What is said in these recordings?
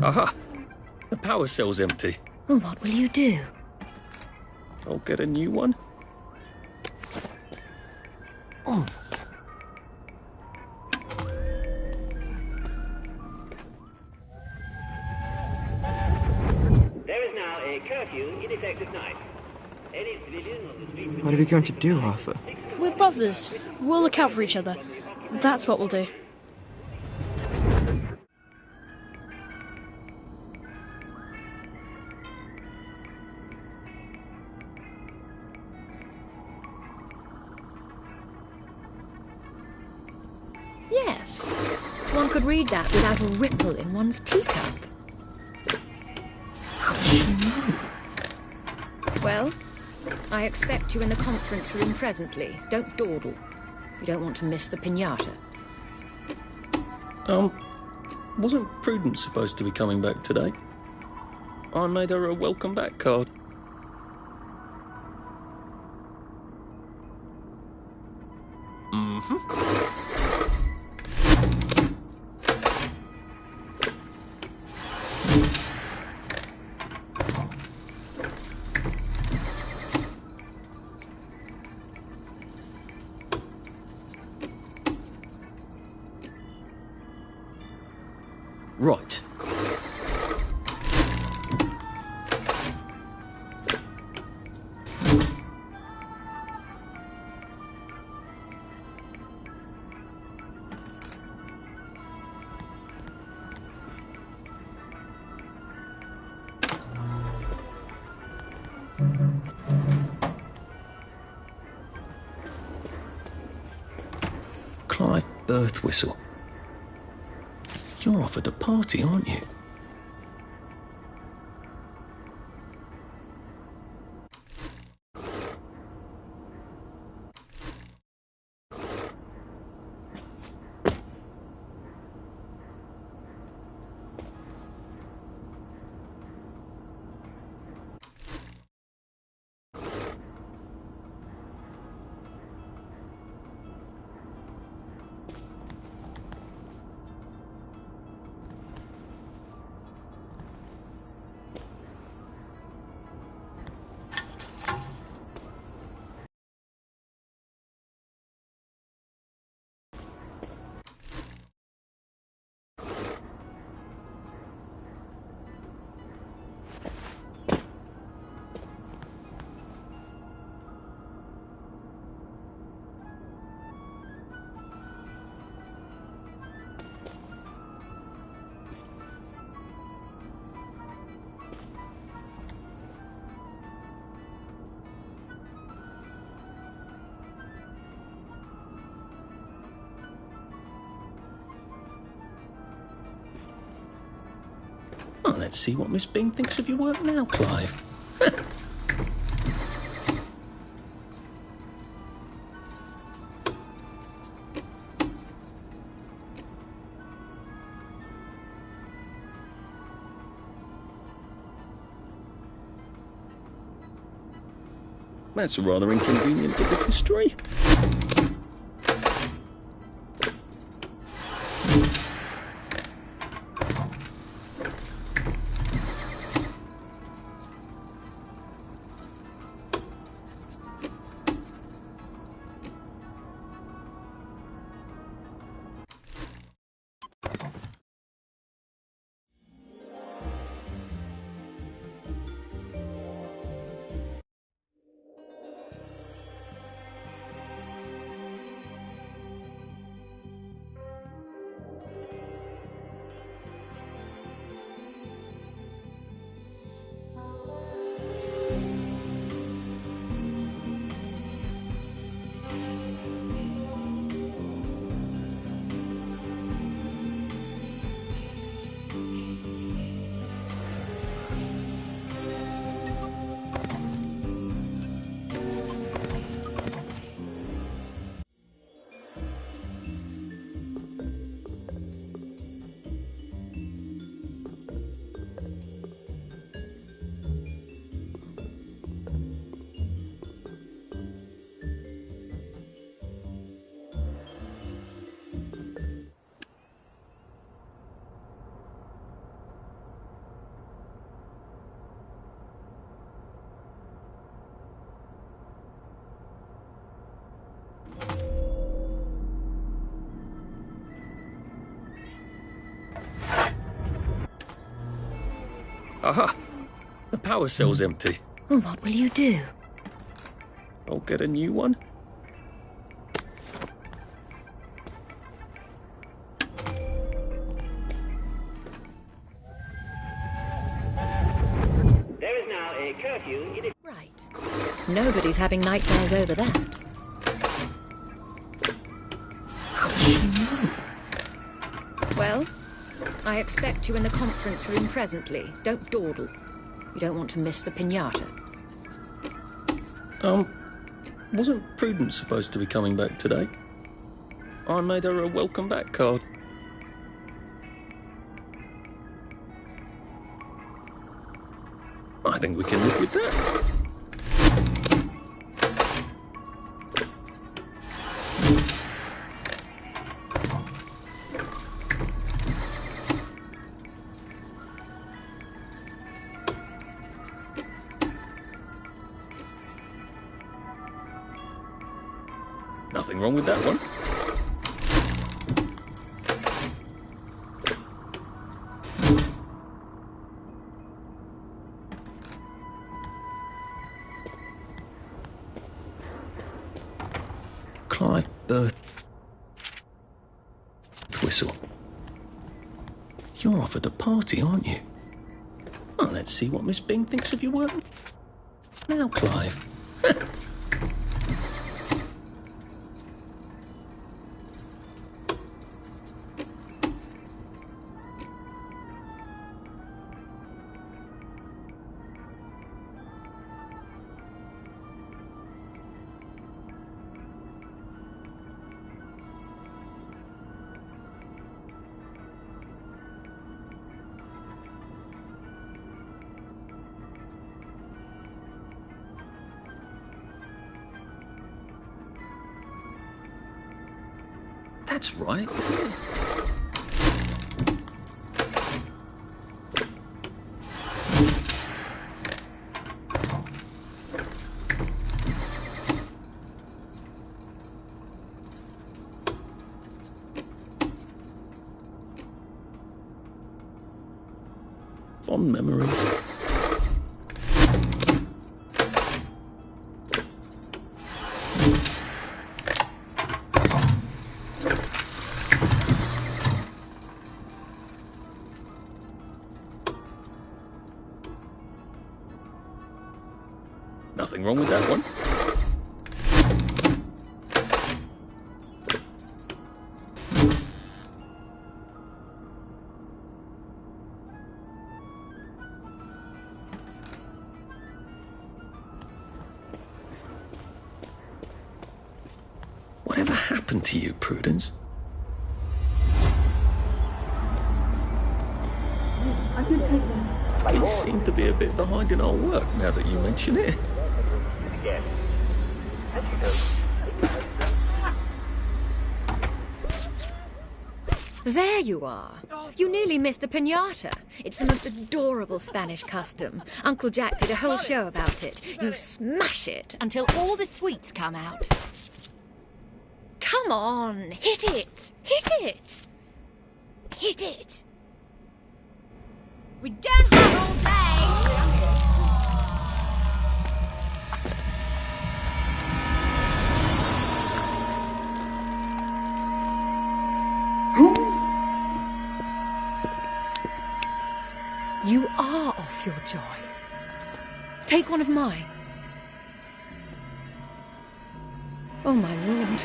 Aha! The power cell's empty. Well, what will you do? I'll get a new one. Oh. There is now a curfew in effect at night. Any civilian on the street... What are we going to do, Arthur? We're brothers. We'll look out for each other. That's what we'll do. Yes. One could read that without a ripple in one's teacup. Well, I expect you in the conference room presently. Don't dawdle. You don't want to miss the piñata. Wasn't Prudence supposed to be coming back today? I made her a welcome back card. Right. Clive birth whistle. You're off at the party, aren't you? Well, let's see what Miss Bing thinks of your work now, Clive. That's a rather inconvenient bit of history. Aha! The power cell's empty. Well, what will you do? I'll get a new one. There is now a curfew in... Right. Nobody's having nightmares over that. How does she know? Well, I expect you in the conference room presently. Don't dawdle. You don't want to miss the piñata. Wasn't Prudence supposed to be coming back today? I made her a welcome back card. I think we can live with that. Nothing wrong with that one. Clive birth whistle. You're off at the party, aren't you? Well, let's see what Miss Bing thinks of your work. Now, Clive. That's right, isn't it? Fond memories. Nothing wrong with that one. Whatever happened to you, Prudence? You seem to be a bit behind in our work now that you mention it. There you are. You nearly missed the piñata. It's the most adorable Spanish custom. Uncle Jack did a whole show about it. You smash it until all the sweets come out. Come on, hit it! Hit it! Hit it! We don't have all day! You are off your joy. Take one of mine. Oh, my lord.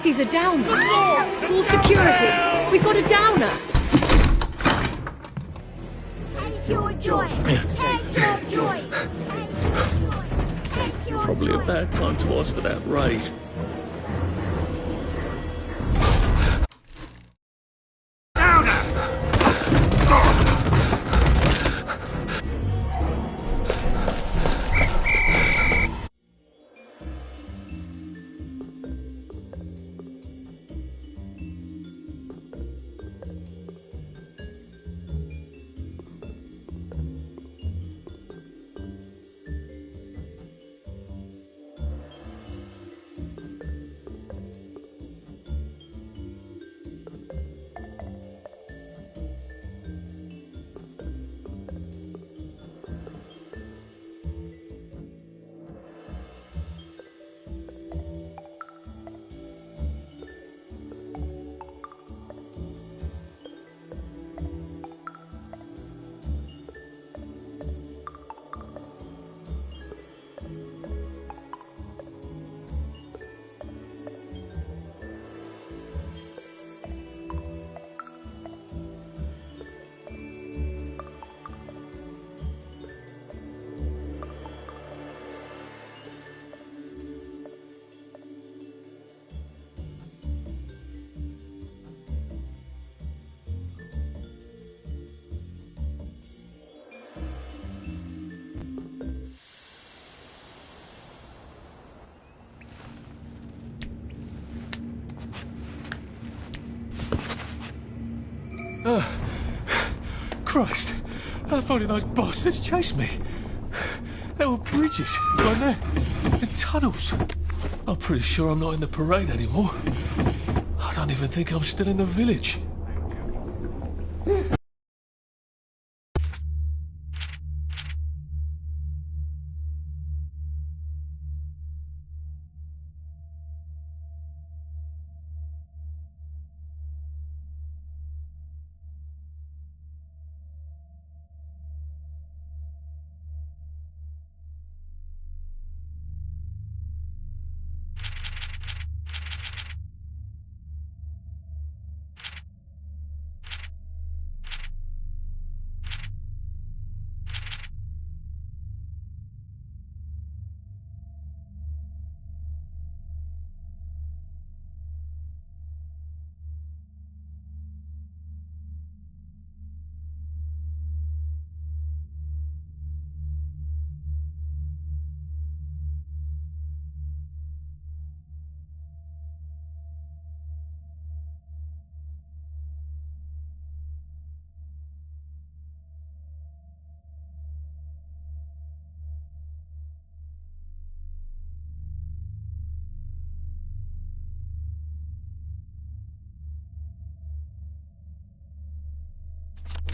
He's a downer. Full security. We've got a downer. Take your joy! Take your joy! Take your Probably joy! a bad time to ask for that raise. Christ, how far did those bastards chase me? There were bridges, weren't there? And tunnels. I'm pretty sure I'm not in the parade anymore. I don't even think I'm still in the village.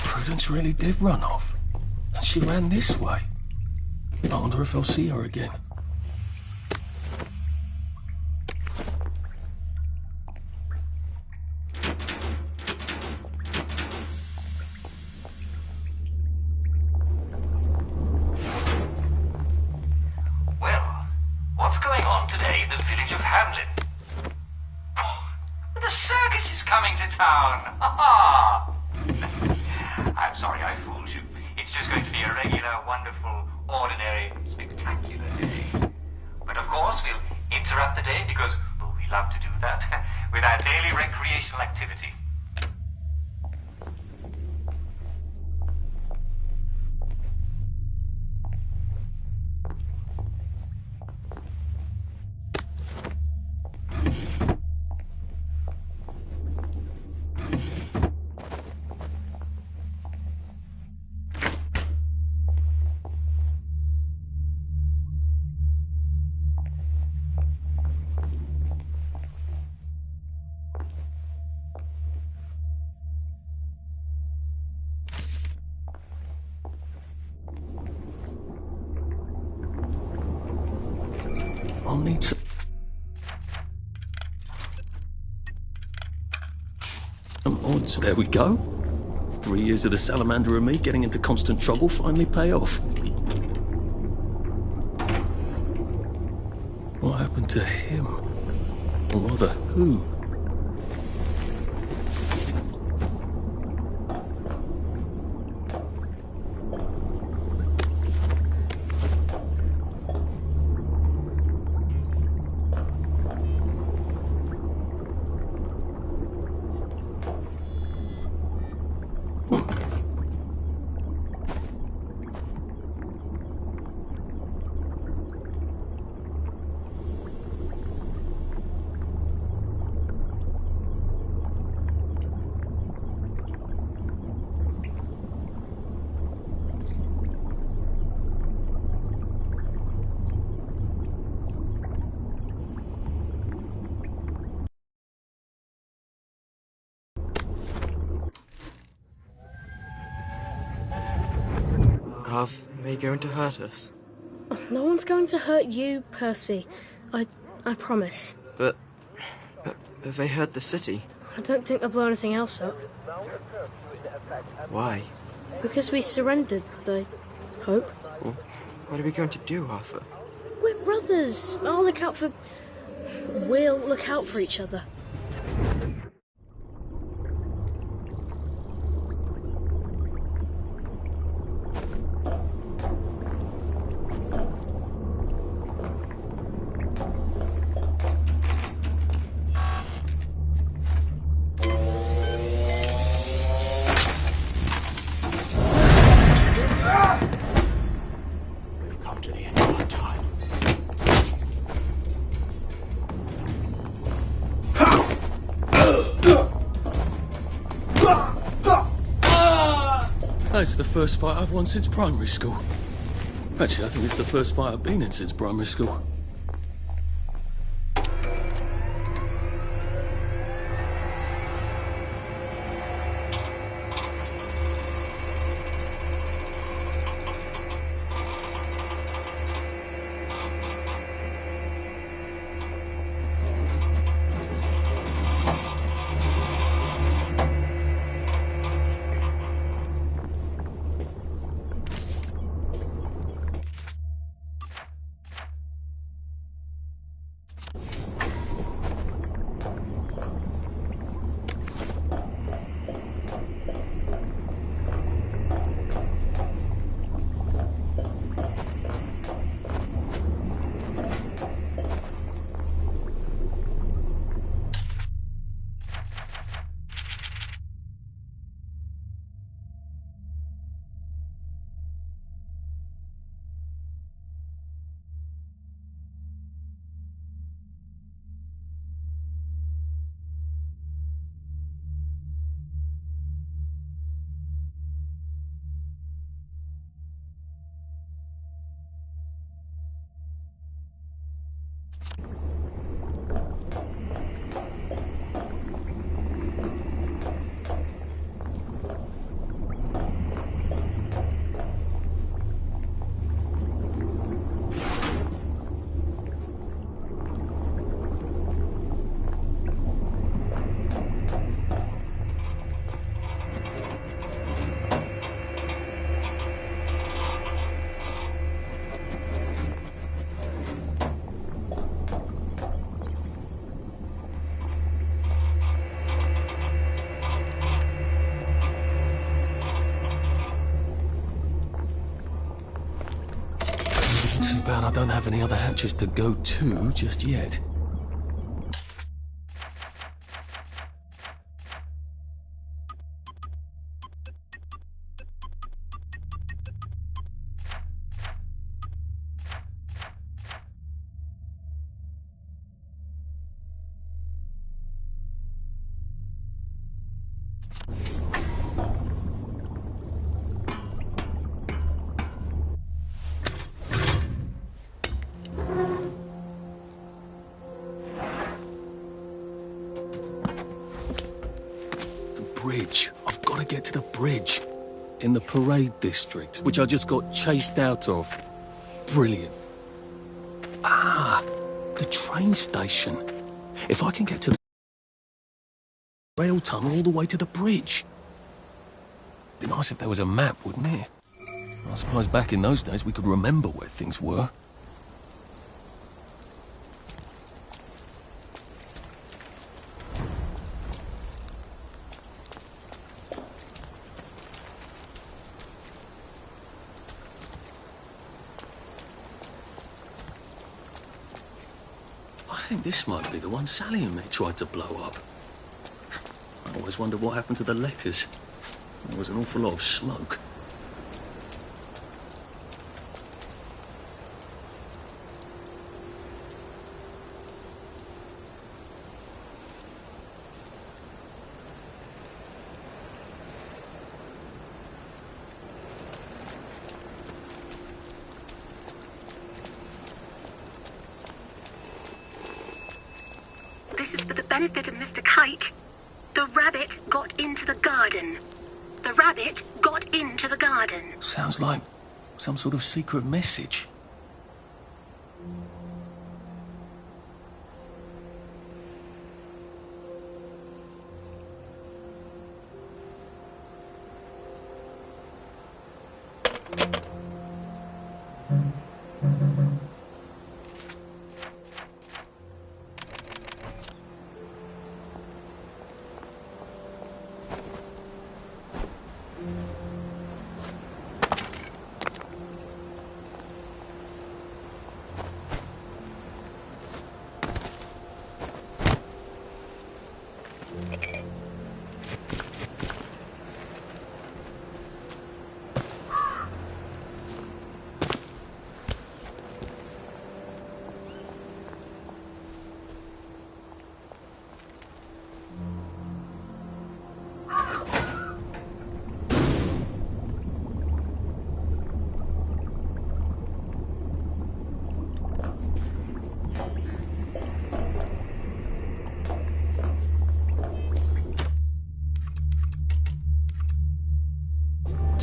Prudence really did run off. And she ran this way. I wonder if I'll see her again. Well, what's going on today in the village of Hamlet? Oh, the circus is coming to town! Ha-ha! I'm sorry I fooled you. It's just going to be a regular, wonderful, ordinary, spectacular day. But of course, we'll interrupt the day because, well, we love to do that, with our daily recreational activity. I'll need some odds. There we go. 3 years of the salamander and me getting into constant trouble finally pay off. What happened to him? Or rather, who? Are they going to hurt us? No one's going to hurt you, Percy. I promise. But have they hurt the city? I don't think they'll blow anything else up. Why? Because we surrendered, I hope. Well, what are we going to do, Arthur? We're brothers. We'll look out for each other. We've come to the end of our time. It's the first fight I've won since primary school. Actually, I think it's the first fight I've been in since primary school. Too bad I don't have any other hatches to go to just yet. Bridge. I've got to get to the bridge. In the parade district, which I just got chased out of. Brilliant. Ah, the train station. If I can get to the rail tunnel all the way to the bridge. Be nice if there was a map, wouldn't it? I suppose back in those days we could remember where things were. I think this might be the one Sally and me tried to blow up. I always wondered what happened to the letters. There was an awful lot of smoke. This is for the benefit of Mr. Kite. The rabbit got into the garden. The rabbit got into the garden. Sounds like some sort of secret message.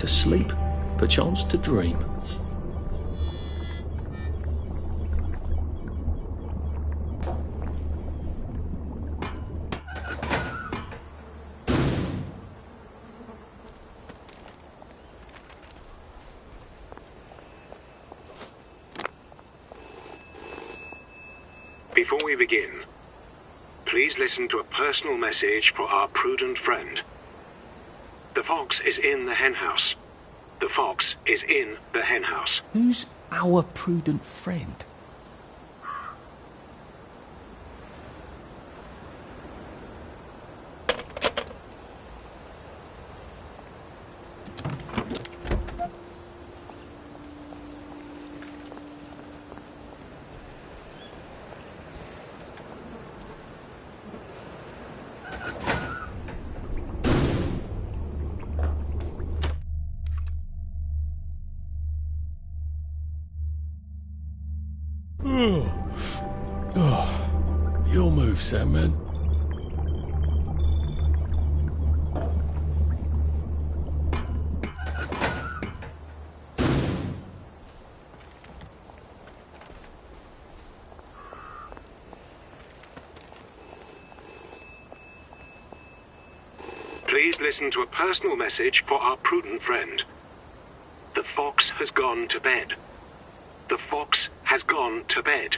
to sleep, perchance to dream. Before we begin, please listen to a personal message for our prudent friend. The fox is in the henhouse. The fox is in the henhouse. Who's our prudent friend? Your move, Sandman. Please listen to a personal message for our prudent friend. The fox has gone to bed. The fox has gone to bed.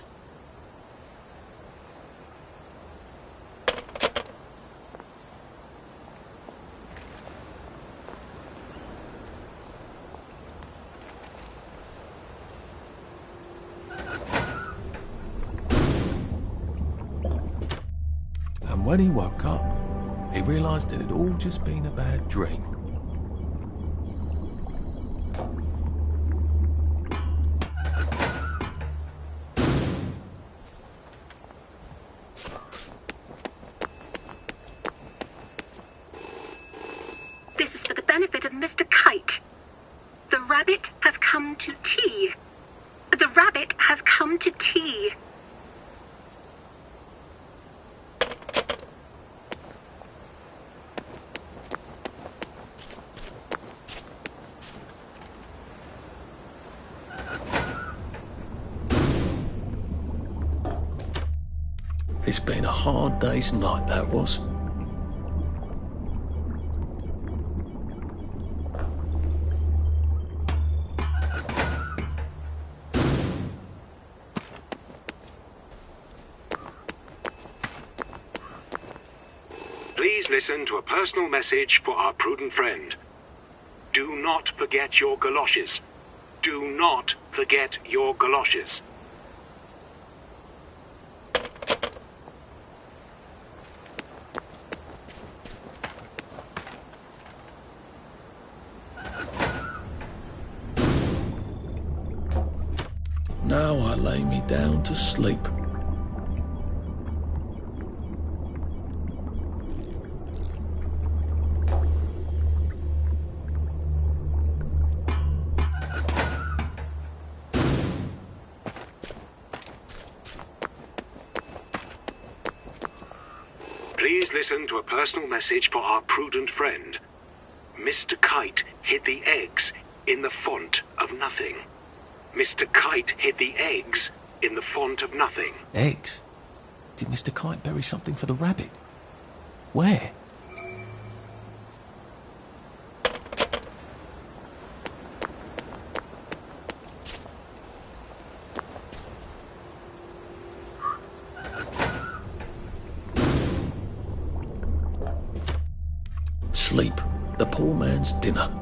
And when he woke up, he realised it had all just been a bad dream. This is for the benefit of Mr. Kite. The rabbit has come to tea. The rabbit has come to tea. It's been a hard day's night, that was. Please listen to a personal message for our prudent friend. Do not forget your galoshes. Do not forget your galoshes. Now I lay me down to sleep. Please listen to a personal message for our prudent friend. Mr. Kite hid the eggs in the font of nothing. Mr. Kite hid the eggs in the font of nothing. Eggs? Did Mr. Kite bury something for the rabbit? Where? Sleep, the poor man's dinner.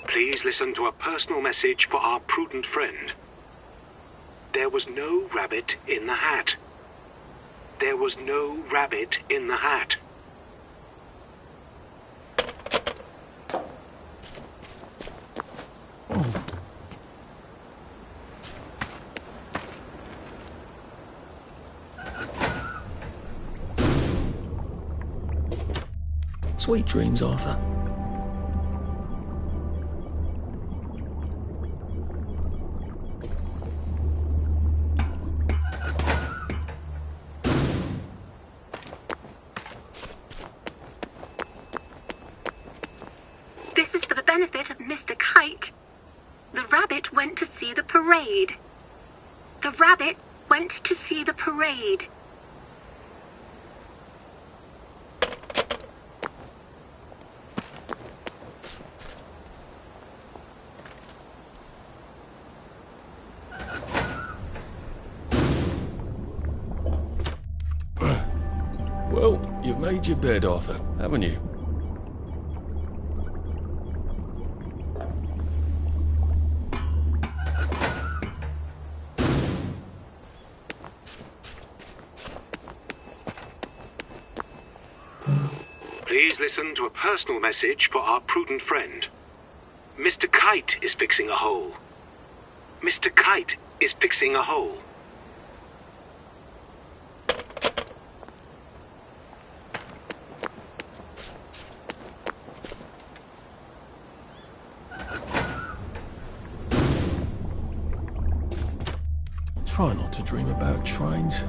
Please listen to a personal message for our prudent friend. There was no rabbit in the hat. There was no rabbit in the hat. Sweet dreams, Arthur. This is for the benefit of Mr. Kite. The rabbit went to see the parade. The rabbit went to see the parade. Well, you've made your bed, Arthur, haven't you? Please listen to a personal message for our prudent friend. Mr. Kite is fixing a hole. Mr. Kite is fixing a hole. Try not to dream about trains.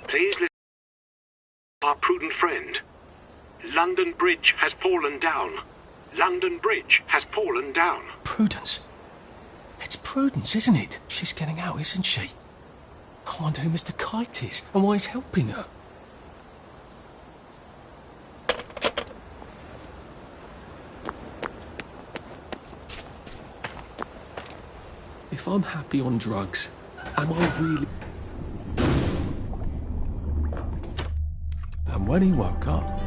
Please listen to our prudent friend. London Bridge has fallen down. London Bridge has fallen down. Prudence. It's Prudence, isn't it? She's getting out, isn't she? I wonder who Mr. Kite is and why he's helping her. If I'm happy on drugs, am I really... And when he woke up,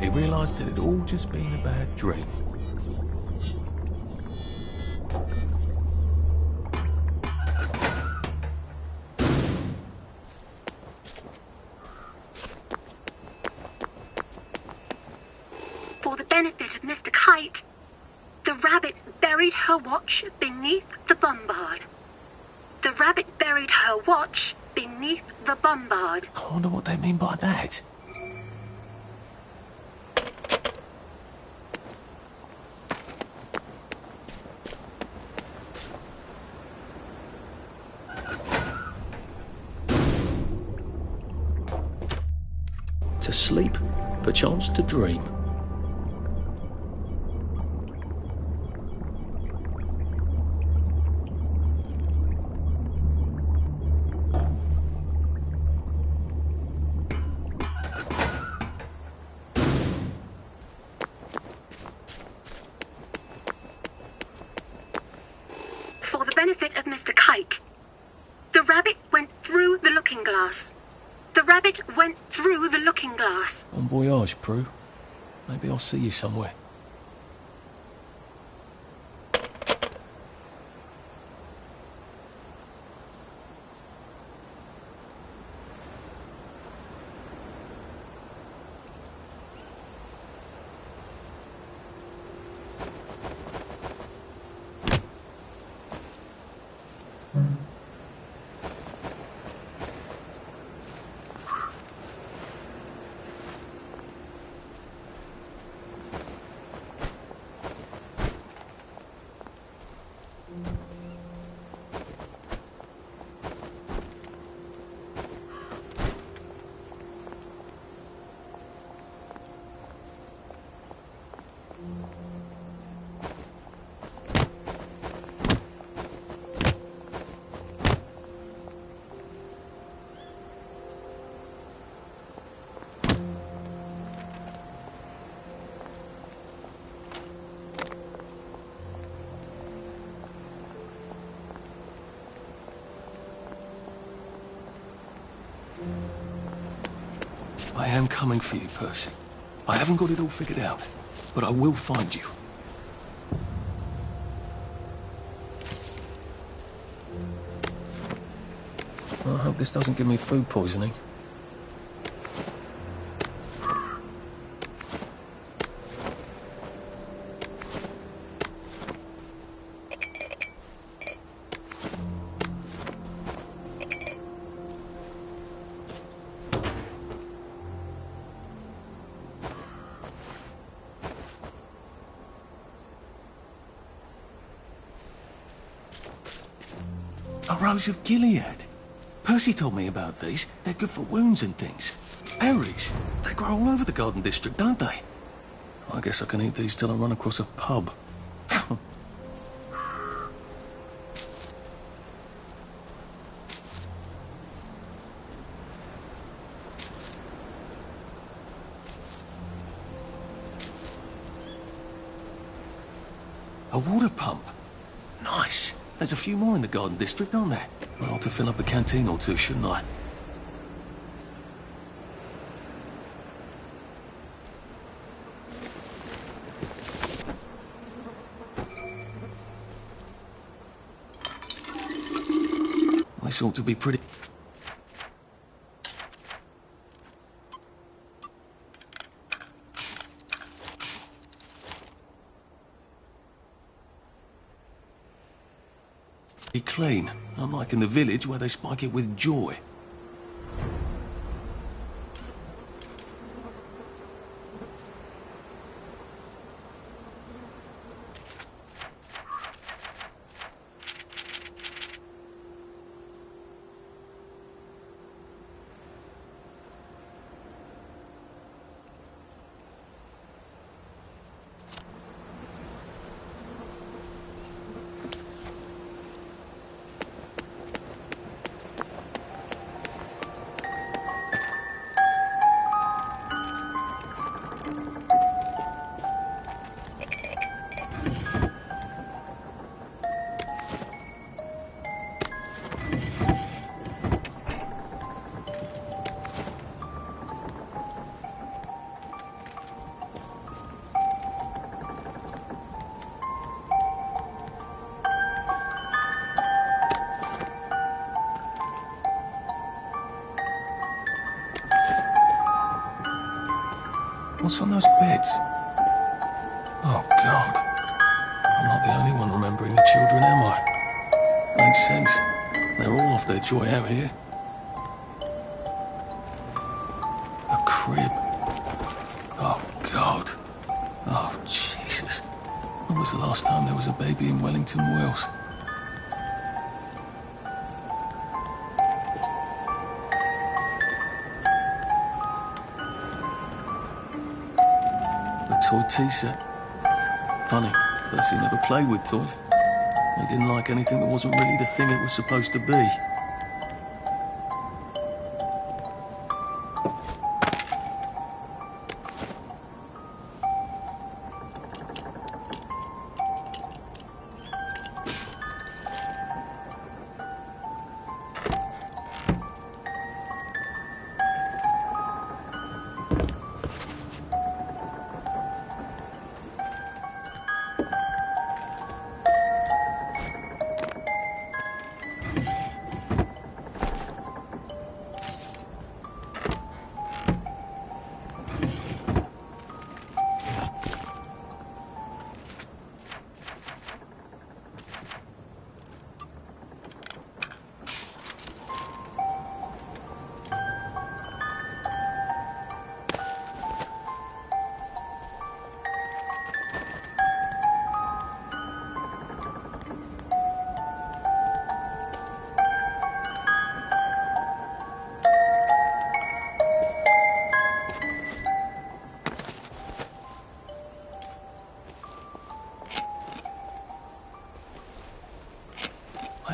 he realised it had all just been a bad dream. For the benefit of Mr. Kite, the rabbit buried her watch beneath the bombard. The rabbit buried her watch beneath the bombard. I wonder what they mean by that. To sleep, perchance to dream. For the benefit of Mr. Kite, the rabbit went through the looking glass. The rabbit went through the looking glass. Bon voyage, Prue. Maybe I'll see you somewhere. I am coming for you, Percy. I haven't got it all figured out, but I will find you. I hope this doesn't give me food poisoning. A rose of Gilead. Percy told me about these. They're good for wounds and things. Berries. They grow all over the Garden District, don't they? I guess I can eat these till I run across a pub. A water pump. Nice. There's a few more in the Garden District, aren't there? I ought to fill up a canteen or two, shouldn't I? This ought to be pretty... clean, unlike in the village where they spike it with joy. What's on those beds? Oh, God. I'm not the only one remembering the children, am I? Makes sense. They're all off their joy out here. A crib. Oh, God. Oh, Jesus. When was the last time there was a baby in Wellington, Wales? Toy tea set. Funny, Percy never played with toys. He didn't like anything that wasn't really the thing it was supposed to be.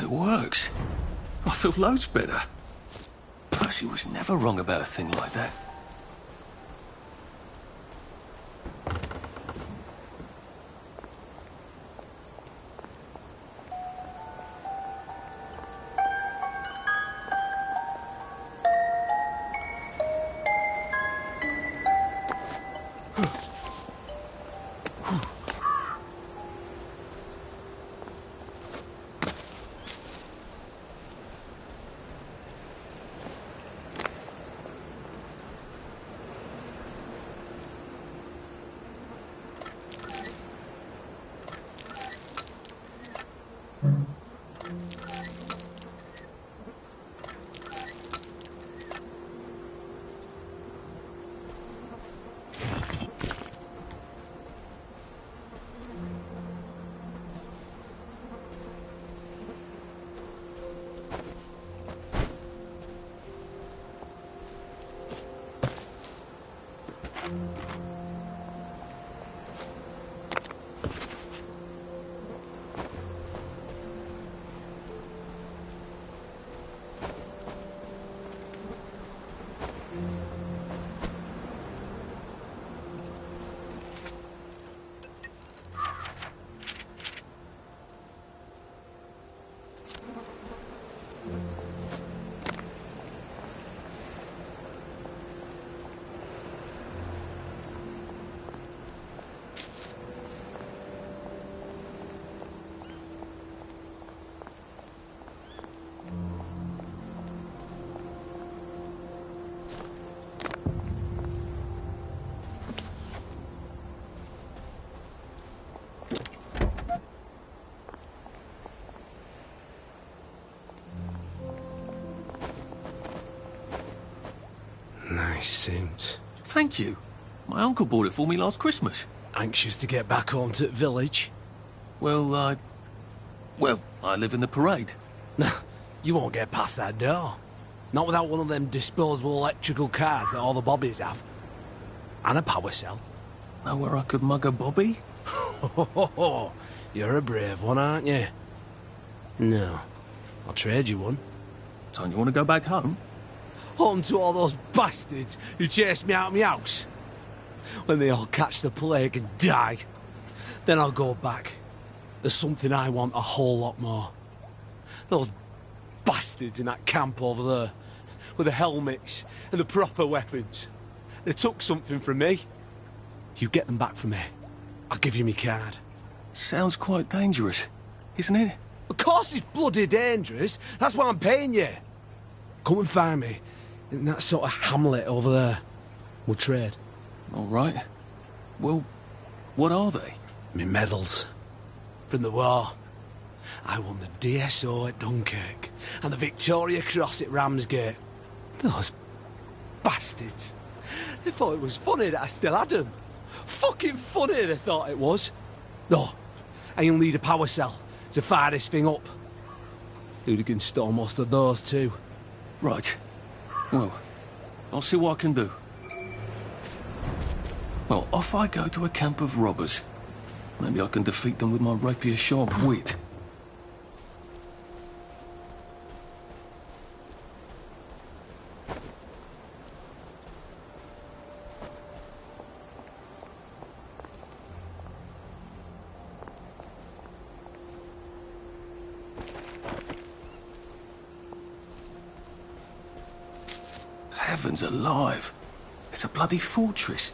It works. I feel loads better. Percy was never wrong about a thing like that. Nice suit. Thank you. My uncle bought it for me last Christmas. Anxious to get back home to the village? Well, I live in the parade. You won't get past that door. Not without one of them disposable electrical cars that all the bobbies have. And a power cell. Know where I could mug a bobby? You're a brave one, aren't you? No. I'll trade you one. Don't you want to go back home? Home to all those bastards who chased me out of my house. When they all catch the plague and die, then I'll go back. There's something I want a whole lot more. Those bastards in that camp over there, with the helmets and the proper weapons. They took something from me. You get them back from me, I'll give you my card. Sounds quite dangerous, isn't it? Of course it's bloody dangerous. That's why I'm paying you. Come and find me in that sort of hamlet over there. We'll trade. All right. Well, what are they? Me medals. From the war. I won the DSO at Dunkirk and the Victoria Cross at Ramsgate. Those bastards. They thought it was funny that I still had them. Fucking funny they thought it was. No, I only need a power cell to fire this thing up. Hooligans stole most of those too. Right. Well, I'll see what I can do. Well, off I go to a camp of robbers. Maybe I can defeat them with my rapier-sharp wit. Heavens alive. It's a bloody fortress.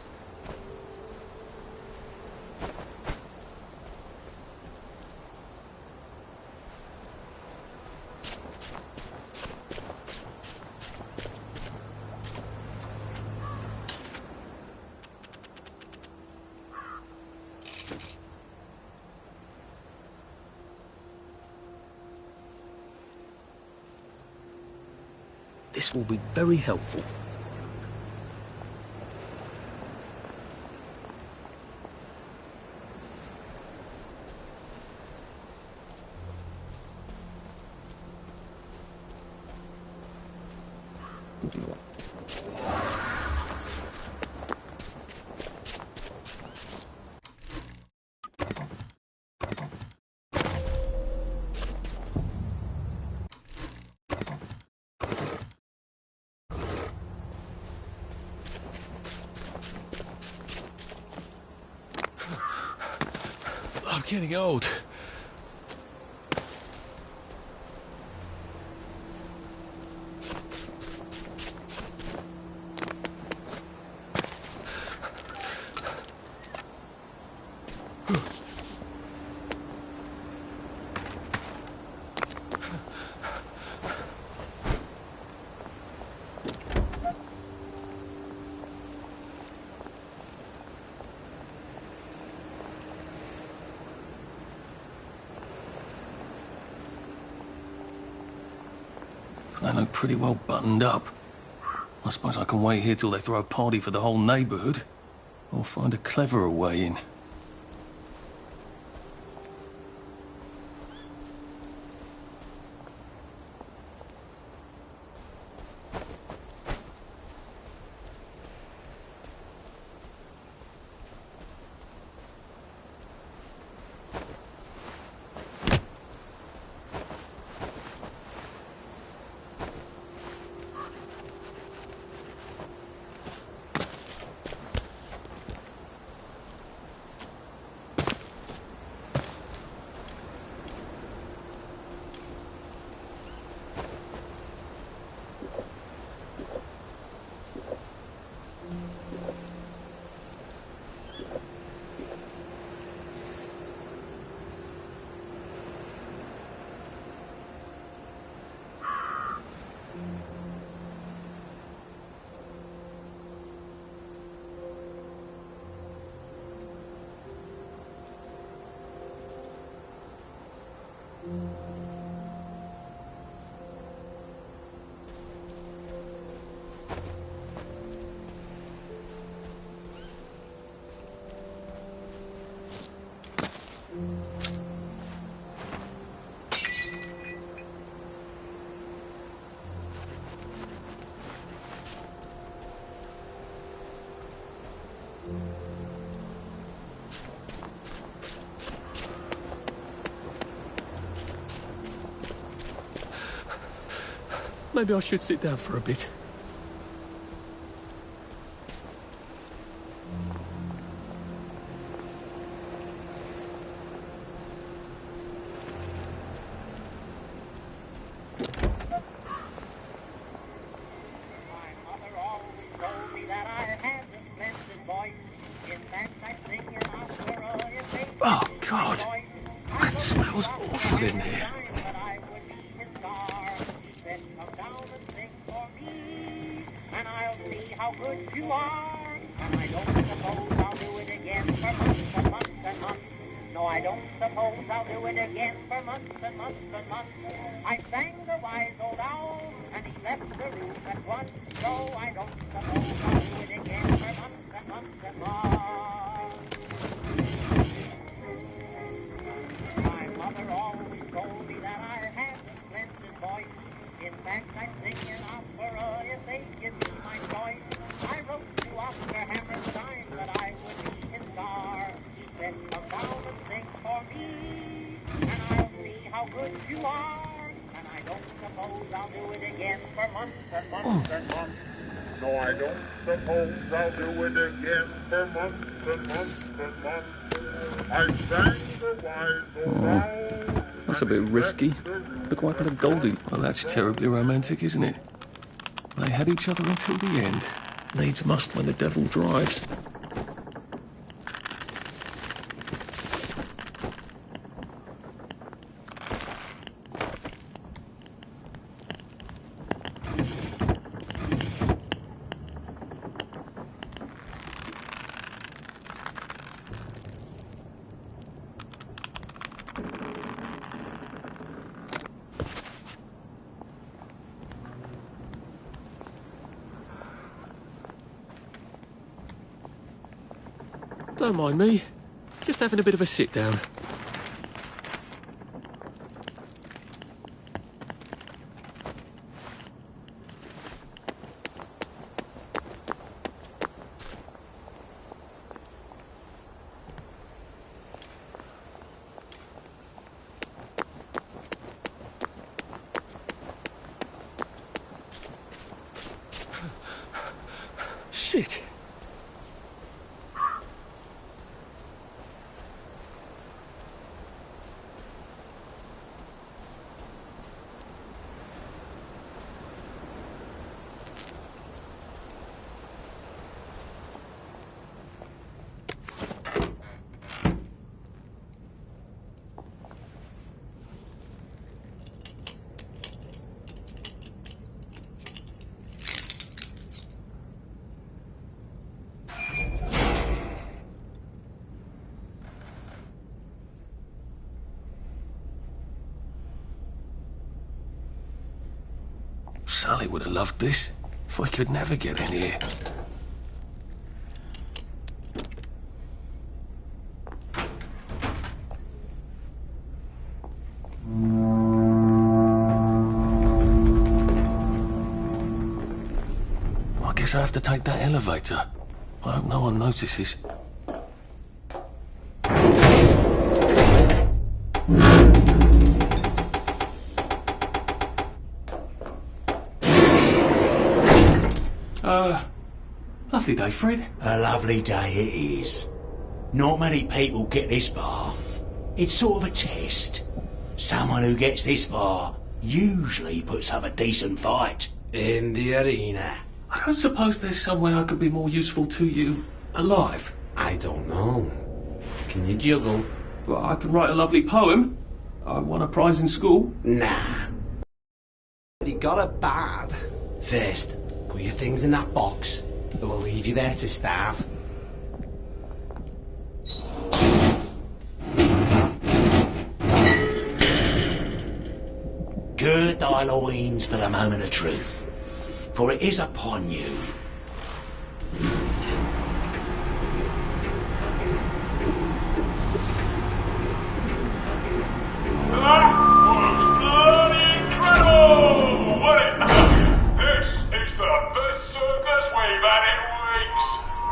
This will be very helpful. I'm getting old. They look pretty well buttoned up. I suppose I can wait here till they throw a party for the whole neighbourhood. Or find a cleverer way in. Maybe I should sit down for a bit. Oh, God. That smells awful in there. And I'll see how good you are. And I don't suppose I'll do it again for months and months and months. No, I don't suppose I'll do it again for months and months and months. I sang the wise old owl, and he left the room at once. So I don't suppose I'll do it again for months and months and months. My mother always told me that I had a splendid voice. In fact, I'd sing an opera if they'd give me my choice. I wrote to Oscar Hammerstein that I would be his star. He said, come down and sing for me, and I'll see how good you are. And I don't suppose I'll do it again for months and months and months. No, I don't suppose I'll do it again for months and months and months. I sang the wise old owl. That's a bit risky. Look what happened to Goldie. Well, that's terribly romantic, isn't it? They had each other until the end. Needs must when the devil drives. Don't mind me. Just having a bit of a sit down. Shit. Sally would have loved this. If I could never get in here. I guess I have to take that elevator. I hope no one notices. Lovely day, Fred. A lovely day it is. Not many people get this far. It's sort of a test. Someone who gets this far usually puts up a decent fight in the arena. I don't suppose there's some way I could be more useful to you alive. I don't know. Can you juggle? Well, I can write a lovely poem. I won a prize in school. Nah. already got a bad. First, put your things in that box, and we'll leave you there to starve. Gird thy loins for the moment of truth, for it is upon you. That was bloody incredible, wasn't it? This is the best circus we've had in weeks.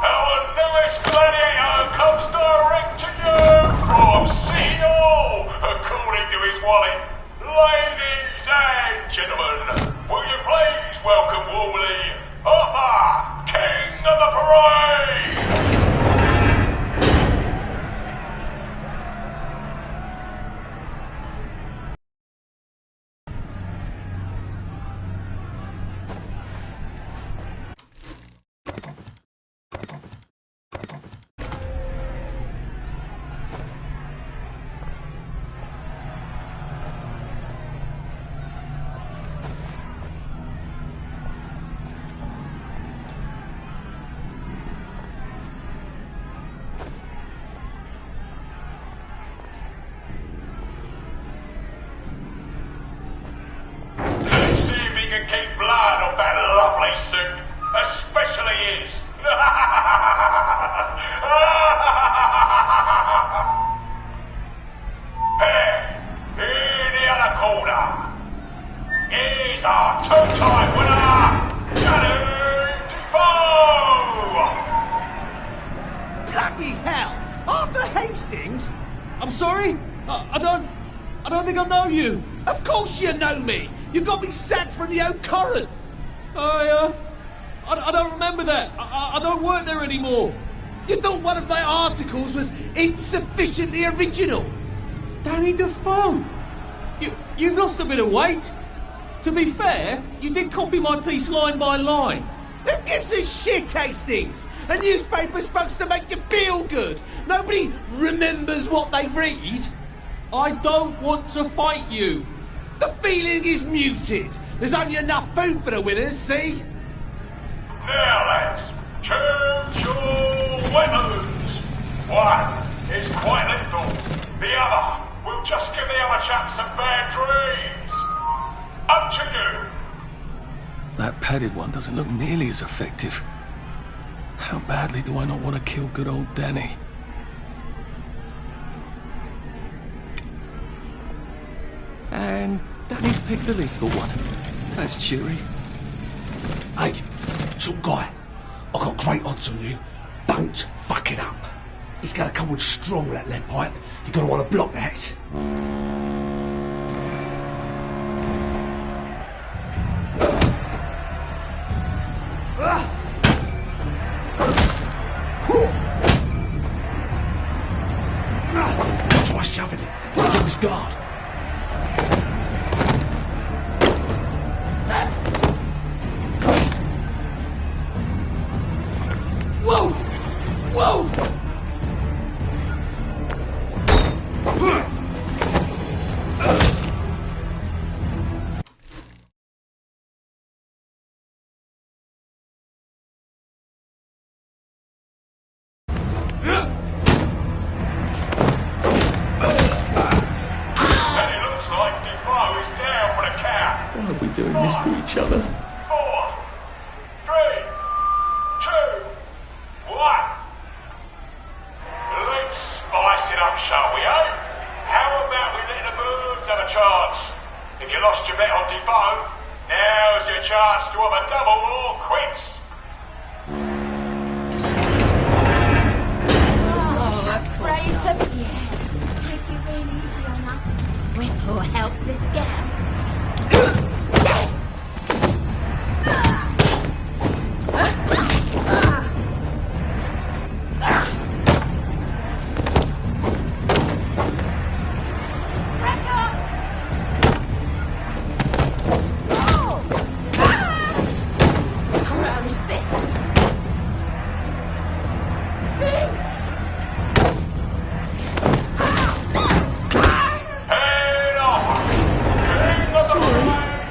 Our newest gladiator comes direct to you from City Hall, according to his wallet. Ladies and gentlemen, will you please welcome warmly Arthur, King of the Parade! Keep blood off that lovely suit, especially his. Hey, in the other corner is our two-time winner, Danny Defoe! Bloody hell! Arthur Hastings? I'm sorry? I don't think I know you. Of course you know me. You got me sacked from the Oak Current. I don't remember that. I don't work there anymore. You thought one of my articles was insufficiently original? Danny Defoe? You've lost a bit of weight. To be fair, you did copy my piece line by line. Who gives a shit, Hastings? A newspaper's supposed to make you feel good. Nobody remembers what they read. I don't want to fight you. The feeling is muted. There's only enough food for the winners, see? Now, lads, choose your weapons. One is quite lethal. The other will just give the other chap some bad dreams. Up to you. That padded one doesn't look nearly as effective. How badly do I not want to kill good old Danny? And Danny's picked the lethal one. That's cheery. Hey, some guy. I've got great odds on you. Don't fuck it up. He's gonna come on strong with that lead pipe. You're gonna want to block that. Try shoving it. He'll drop his guard. Whoa! Whoa! Why are we doing this to each other? 4, 3, 2, 1. Let's spice it up, shall we, eh? How about we let the birds have a chance? If you lost your bet on Defoe, now's your chance to have a double or quits. Afraid to... Yeah. Take it really easy on us. We're poor helpless girls. Head off! King of the Parade!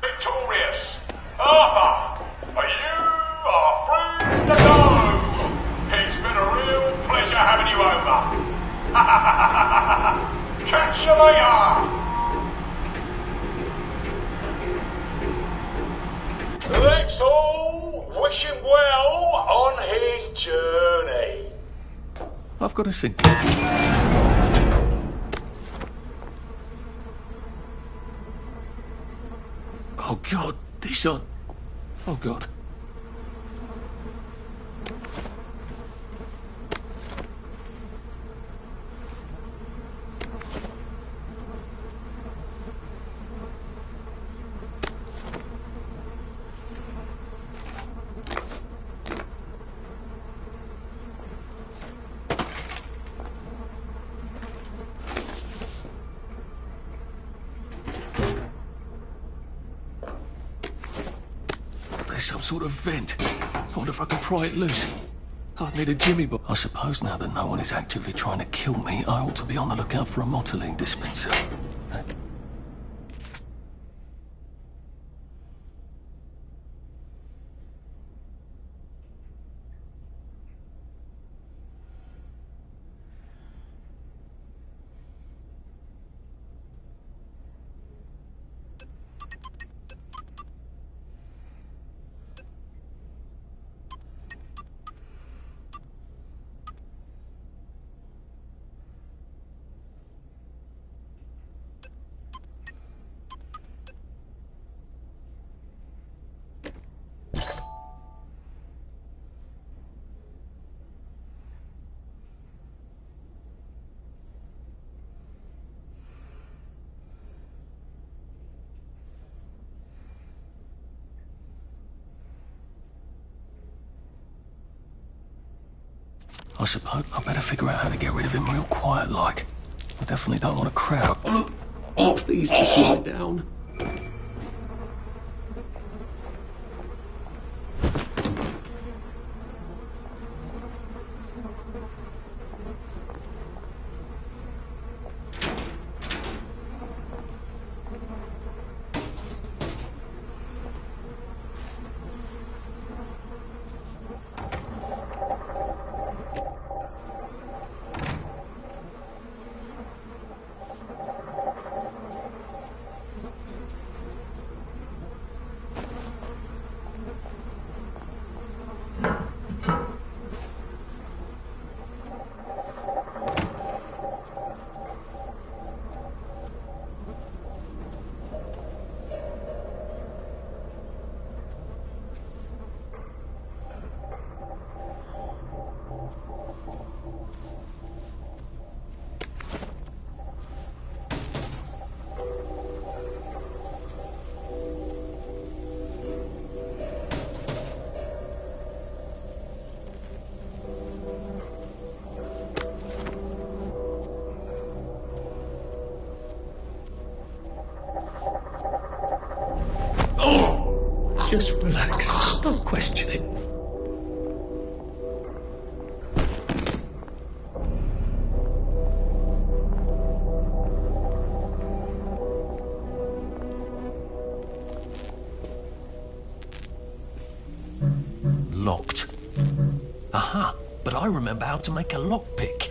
victorious. Arthur, you are through the door. It's been a real pleasure having you over. Catch you later. Let's all wish him well on his journey. I've got to think. Oh God, these aren't... Oh God. Some sort of vent. I wonder if I can pry it loose. I'd need a jimmy bob. I suppose now that no one is actively trying to kill me, I ought to be on the lookout for a motoline dispenser. I suppose I better figure out how to get rid of him real quiet like. I definitely don't want a crowd. Oh, please just lie down. Just relax. Don't question it. Locked. Aha, but I remember how to make a lockpick.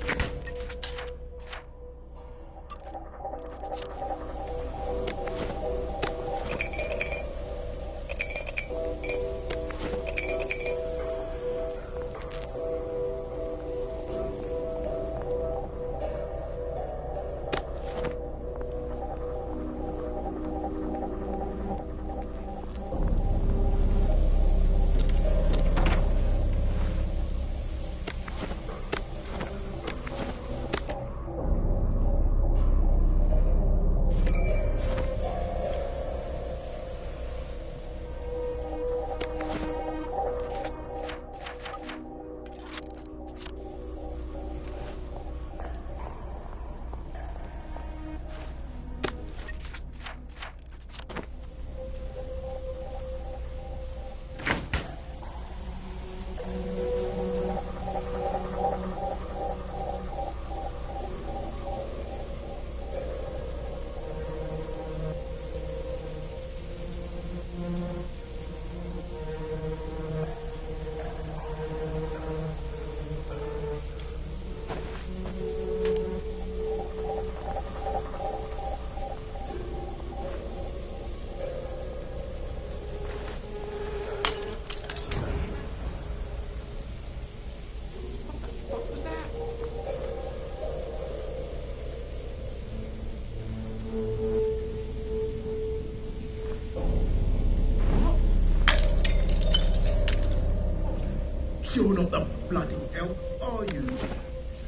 You're not the bloody elf, are you?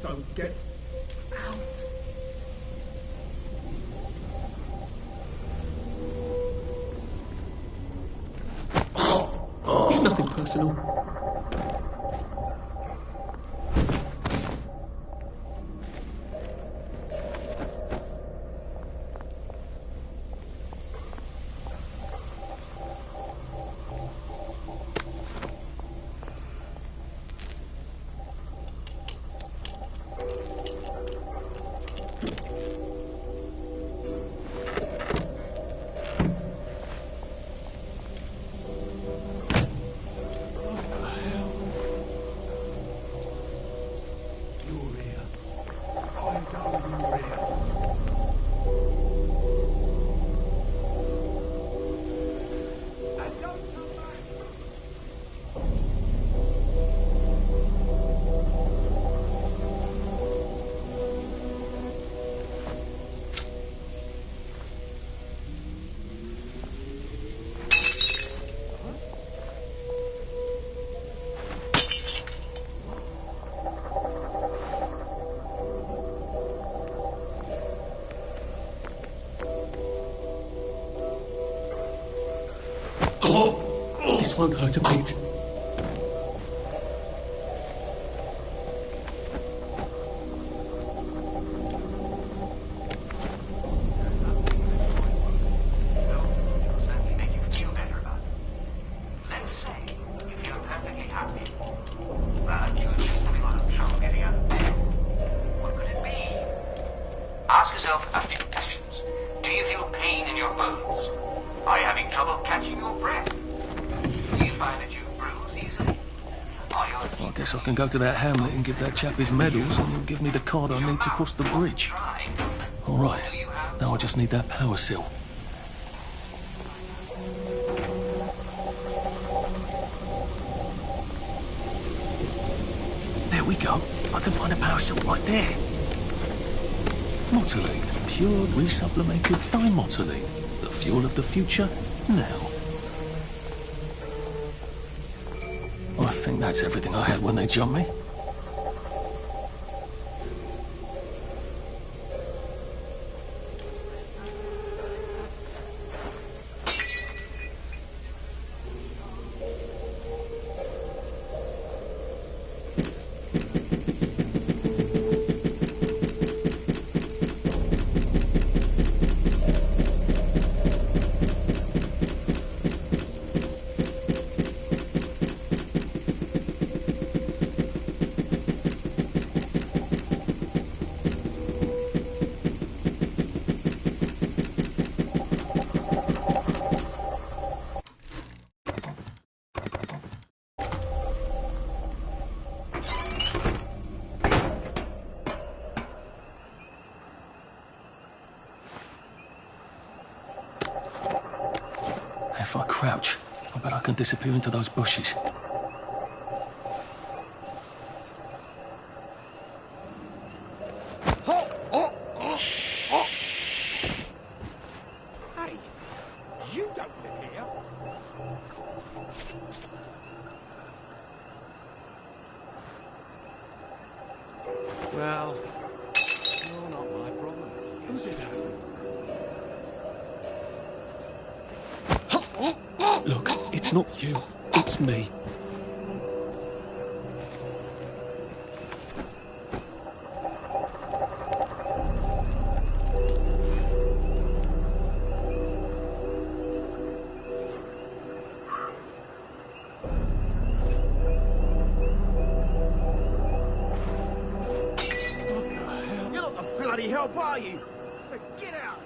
So get out. It's nothing personal. This won't hurt a bit. Ask yourself a few questions. Do you feel pain in your bones? Are you having trouble catching your breath? Do you find that you bruise easily? Are your I guess I can go to that hamlet and give that chap his medals, and he'll give me the card I need to cross the bridge. All right, now I just need that power cell. There we go. I can find a power cell right there. Motoline, pure resublimated dimotoline. The fuel of the future, now. I think that's everything I had when they jumped me. If I crouch, I bet I can disappear into those bushes. Hey, you don't live here. Well, you're not my problem. Who's it now? Look, it's not you, it's me. You're not the bloody help, are you? So get out.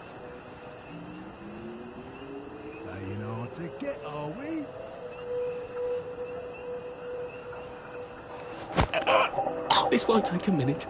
Playing hard to get, are we? This won't take a minute.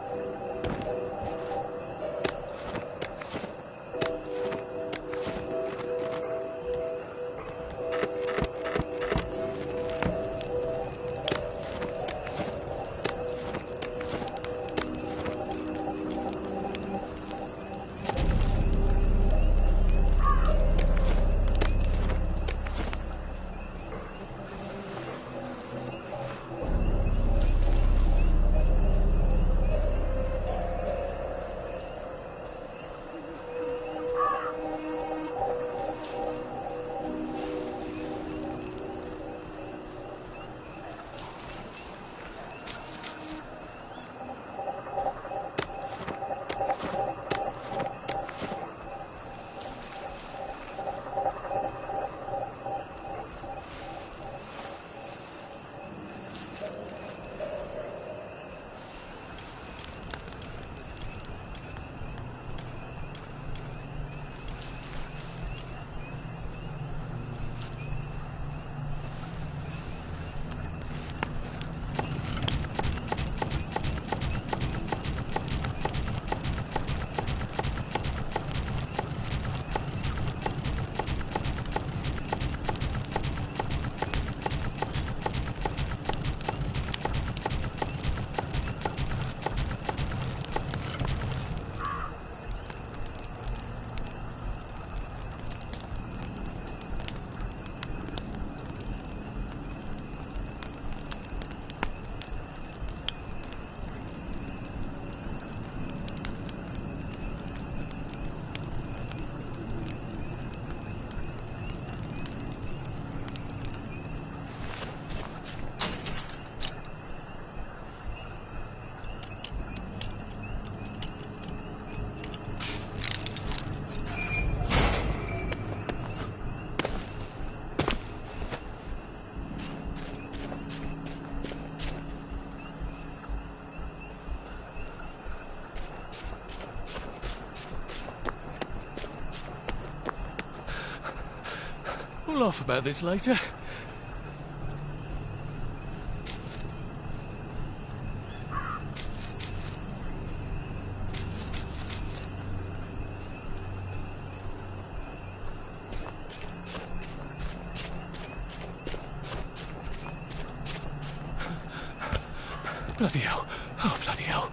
We'll laugh about this later. Bloody hell. Oh, bloody hell.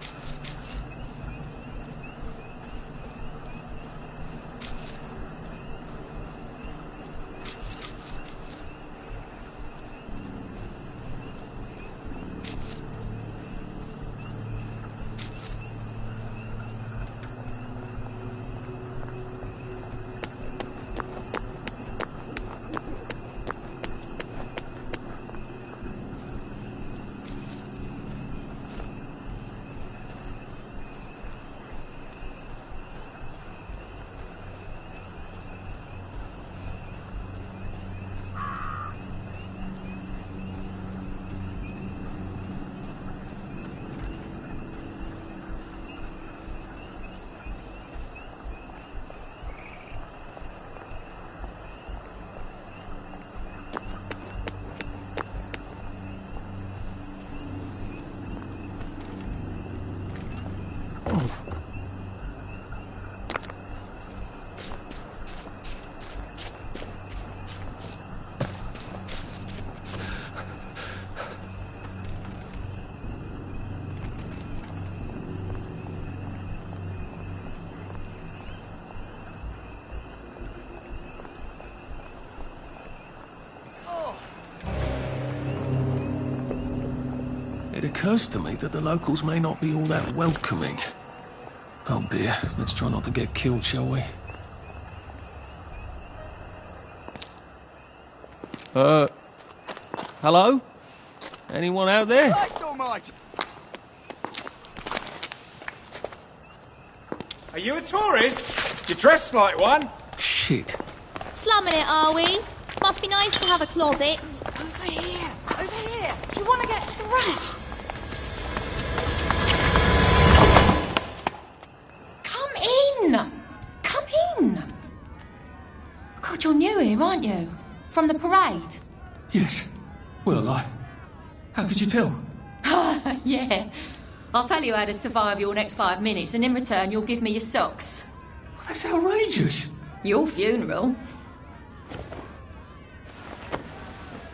It occurs to me that the locals may not be all that welcoming. Oh dear, let's try not to get killed, shall we? Hello? Anyone out there? Christ almighty! Are you a tourist? You dress like one. Shit. Slumming it, are we? Must be nice to have a closet. Over here! Over here! Do you want to get thrashed? Come in! Come in! God, you're new here, aren't you? From the parade? Yes. Well, how could you tell? Yeah. I'll tell you how to survive your next 5 minutes, and in return you'll give me your socks. Well, that's outrageous. Your funeral.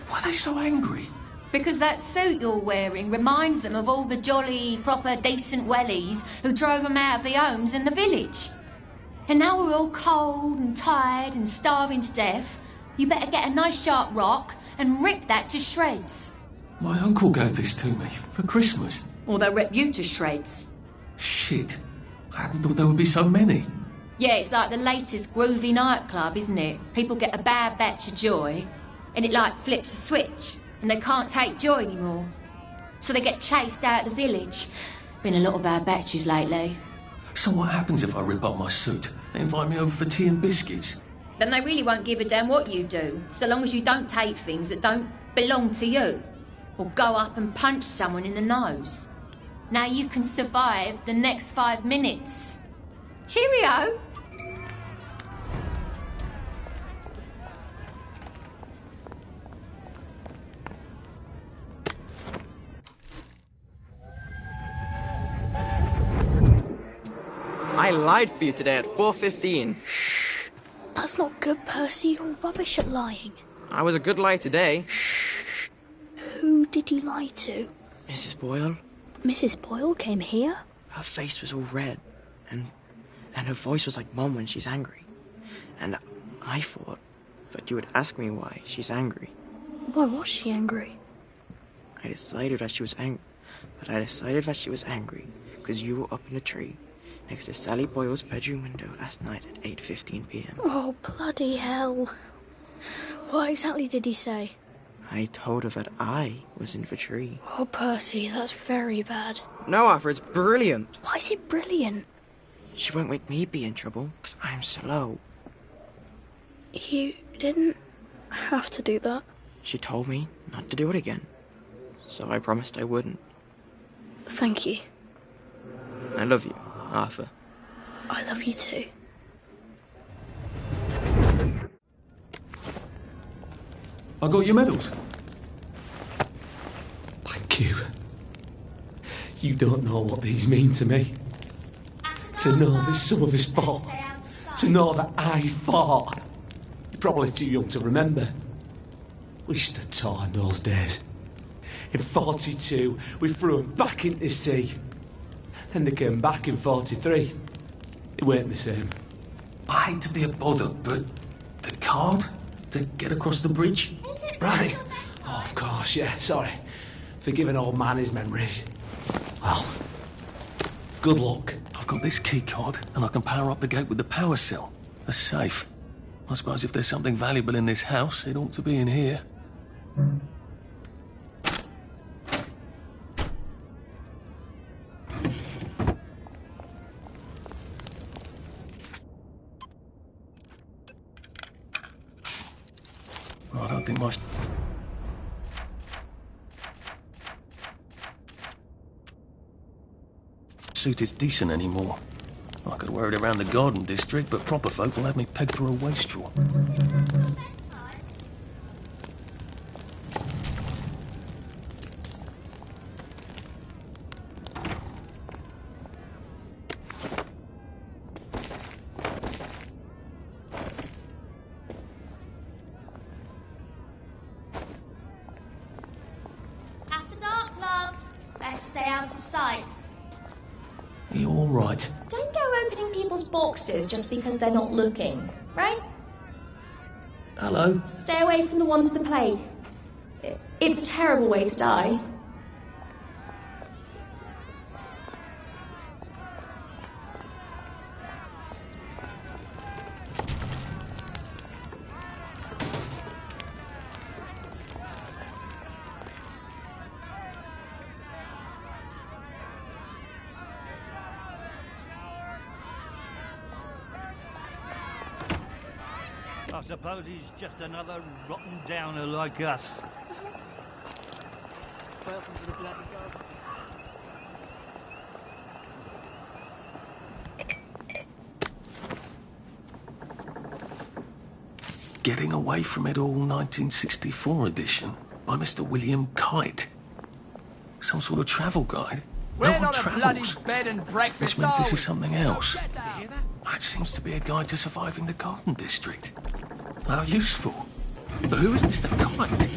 Why are they so angry? Because that suit you're wearing reminds them of all the jolly, proper, decent wellies who drove them out of their homes in the village. And now we're all cold and tired and starving to death. You better get a nice sharp rock and rip that to shreds. My uncle gave this to me for Christmas. Or they'll rip you to shreds. Shit. I hadn't thought there would be so many. Yeah, it's like the latest groovy nightclub, isn't it? People get a bad batch of joy, and it like flips a switch, and they can't take joy anymore. So they get chased out of the village. Been a lot of bad batches lately. So what happens if I rip up my suit? They invite me over for tea and biscuits. Then they really won't give a damn what you do, so long as you don't take things that don't belong to you. Or go up and punch someone in the nose. Now you can survive the next 5 minutes. Cheerio! I lied for you today at 4:15. That's not good, Percy. You're rubbish at lying. I was a good liar today. Who did you lie to? Mrs. Boyle. Mrs. Boyle came here? Her face was all red, and her voice was like Mum when she's angry. And I thought that you would ask me why she's angry. Why was she angry? I decided that she was angry because you were up in the tree next to Sally Boyle's bedroom window last night at 8:15 p.m. Oh, bloody hell. What exactly did he say? I told her that I was in the tree. Oh, Percy, that's very bad. No, Arthur, it's brilliant. Why is it brilliant? She won't make me be in trouble, because I'm slow. You didn't have to do that. She told me not to do it again, so I promised I wouldn't. Thank you. I love you, Arthur. I love you too. I got your medals. Thank you. You don't know what these mean to me. To know this some of us fought. To know that I fought. You're probably too young to remember. We stood tall in those days. In 42, we threw them back into the sea. Then they came back in 43. It weren't the same. I hate to be a bother, but the card to get across the bridge? Right. Oh, of course, yeah, sorry. Forgive an old man his memories. Well, good luck. I've got this key card, and I can power up the gate with the power cell. A safe. I suppose if there's something valuable in this house, it ought to be in here. I don't think my... suit is decent anymore. I could wear it around the garden district, but proper folk will have me pegged for a wastrel. After dark, love. Best stay out of sight. Are you all right? Don't go opening people's boxes just because they're not looking, right? Hello? Stay away from the ones with the plague. It's a terrible way to die. I suppose he's just another rotten downer like us. Welcome to the bloody garden. Getting Away from It All 1964 edition by Mr. William Kite. Some sort of travel guide. We're no one not travels. a bloody bed and breakfast, Which means this are is something else. we? It seems to be a guide to surviving the garden district. How useful. But who is Mr. Kite?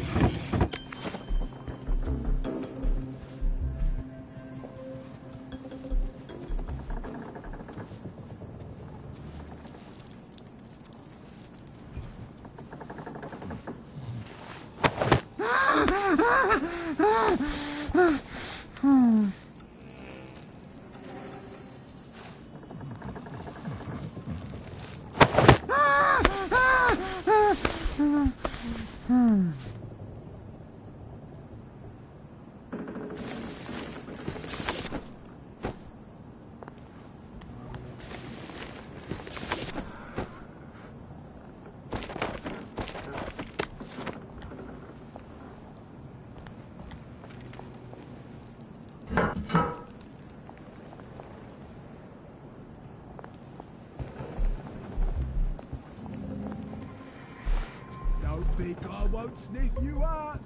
Don't think I won't sniff you out.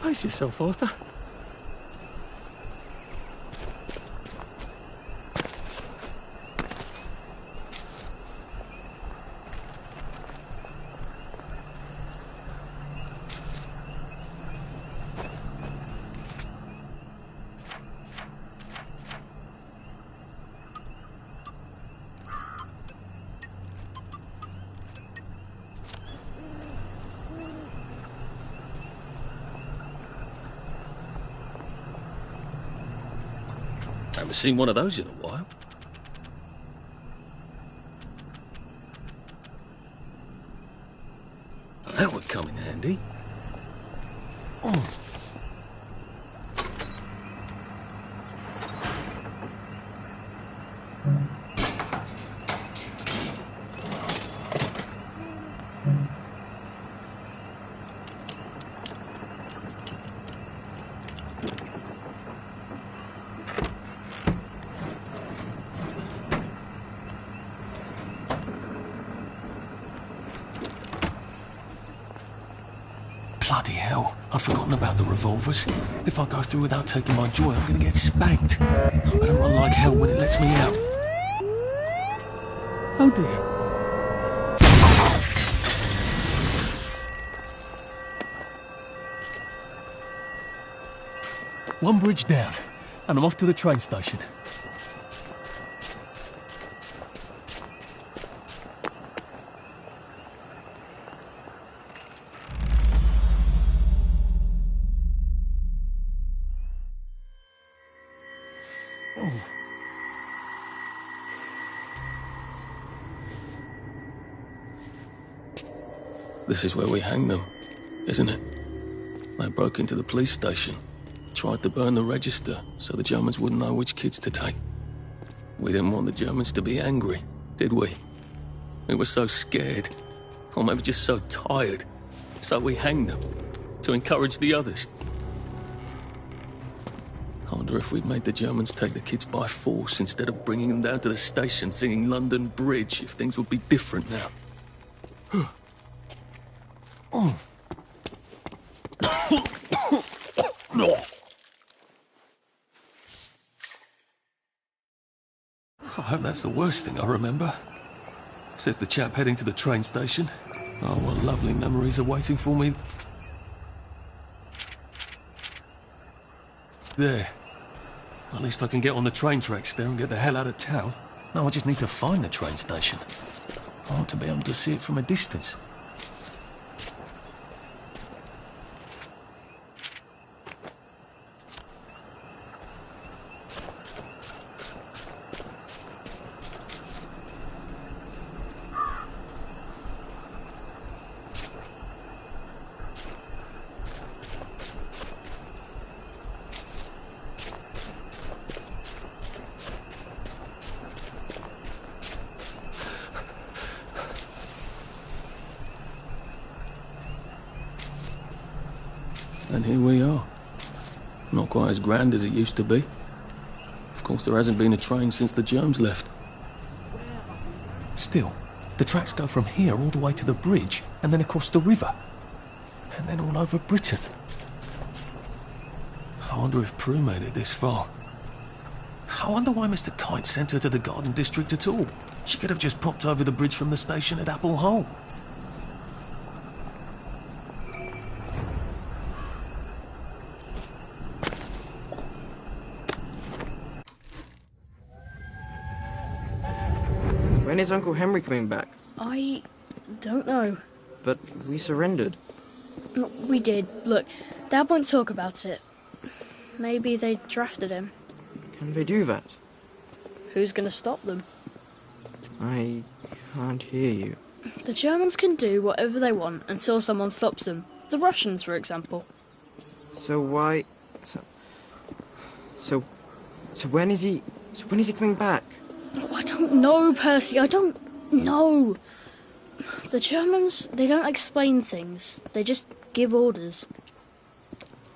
Pace yourself, Arthur. Haven't seen one of those in a while. That would come in handy. Oh. Bloody hell, I'd forgotten about the revolvers. If I go through without taking my joy, I'm gonna get spanked. I better run like hell when it lets me out. Oh dear. One bridge down, and I'm off to the train station. This is where we hang them, isn't it? They broke into the police station, tried to burn the register so the Germans wouldn't know which kids to take. We didn't want the Germans to be angry, did we? We were so scared, or maybe just so tired, so we hanged them to encourage the others. I wonder if we'd made the Germans take the kids by force instead of bringing them down to the station singing London Bridge, if things would be different now. Oh. I hope that's the worst thing I remember. Says the chap heading to the train station. Oh, what lovely memories are waiting for me. There. At least I can get on the train tracks there and get the hell out of town. Now I just need to find the train station. I want to be able to see it from a distance. And here we are. Not quite as grand as it used to be. Of course, there hasn't been a train since the Germs left. Still, the tracks go from here all the way to the bridge, and then across the river. And then all over Britain. I wonder if Prue made it this far. I wonder why Mr. Kite sent her to the Garden District at all. She could have just popped over the bridge from the station at Apple Hole. When is Uncle Henry coming back? I don't know. But we surrendered. We did. Look, Dad won't talk about it. Maybe they drafted him. Can they do that? Who's going to stop them? I can't hear you. The Germans can do whatever they want until someone stops them. The Russians, for example. So why... So when is he... So when is he coming back? Oh, I don't know, Percy. I don't know. The Germans, they don't explain things. They just give orders.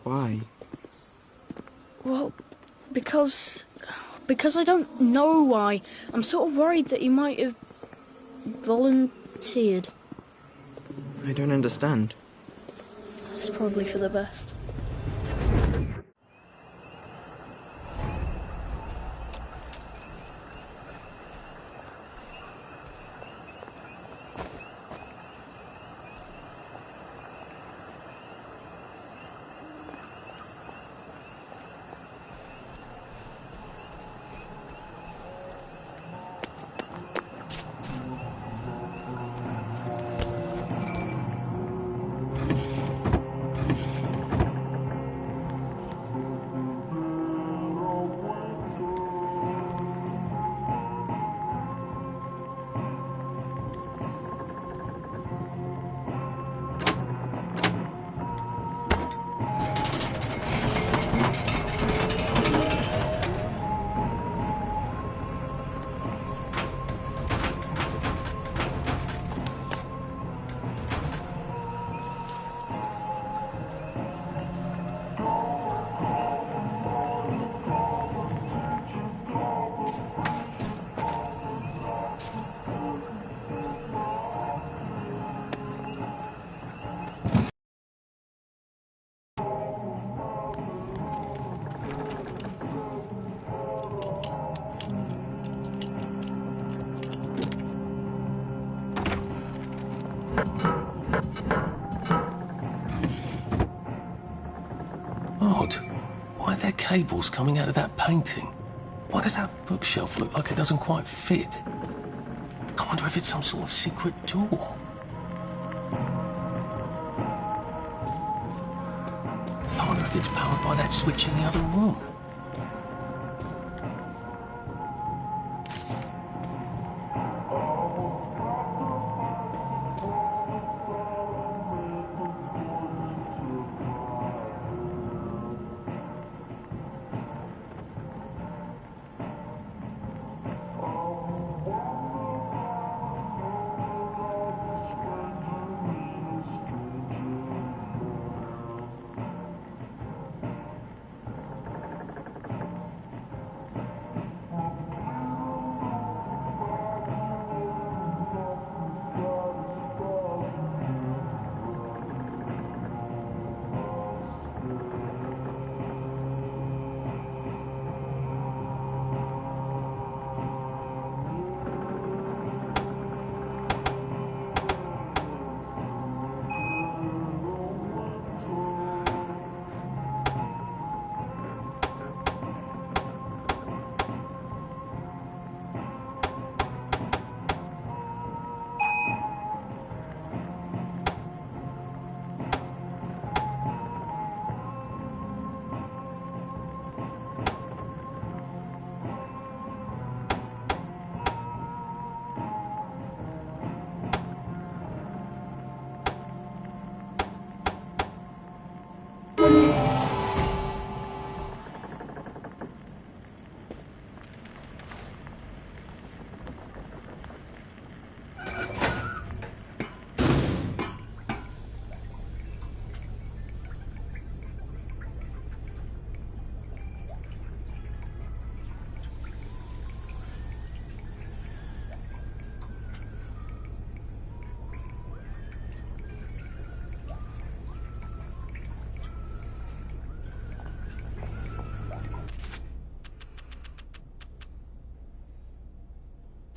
Why? Well, because I don't know why. I'm sort of worried that he might have volunteered. I don't understand. It's probably for the best. Odd. Why are there cables coming out of that painting? Why does that bookshelf look like it doesn't quite fit? I wonder if it's some sort of secret door. I wonder if it's powered by that switch in the other room.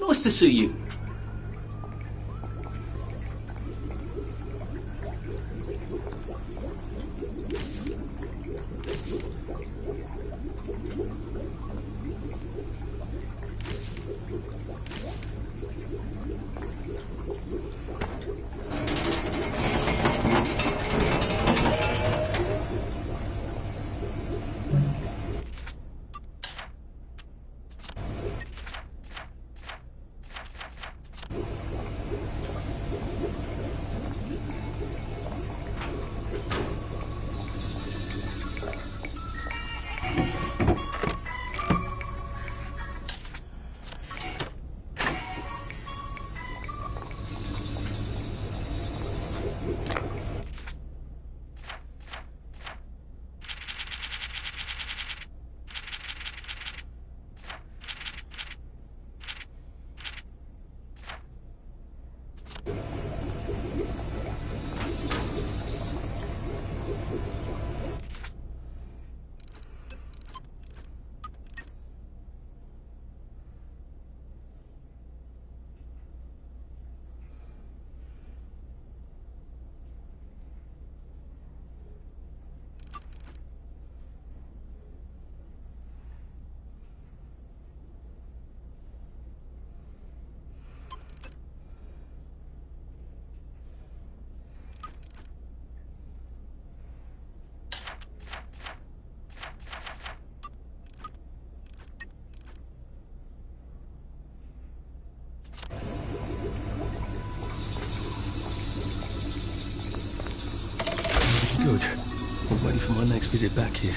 Nice to see you. Good. I'm ready for my next visit back here.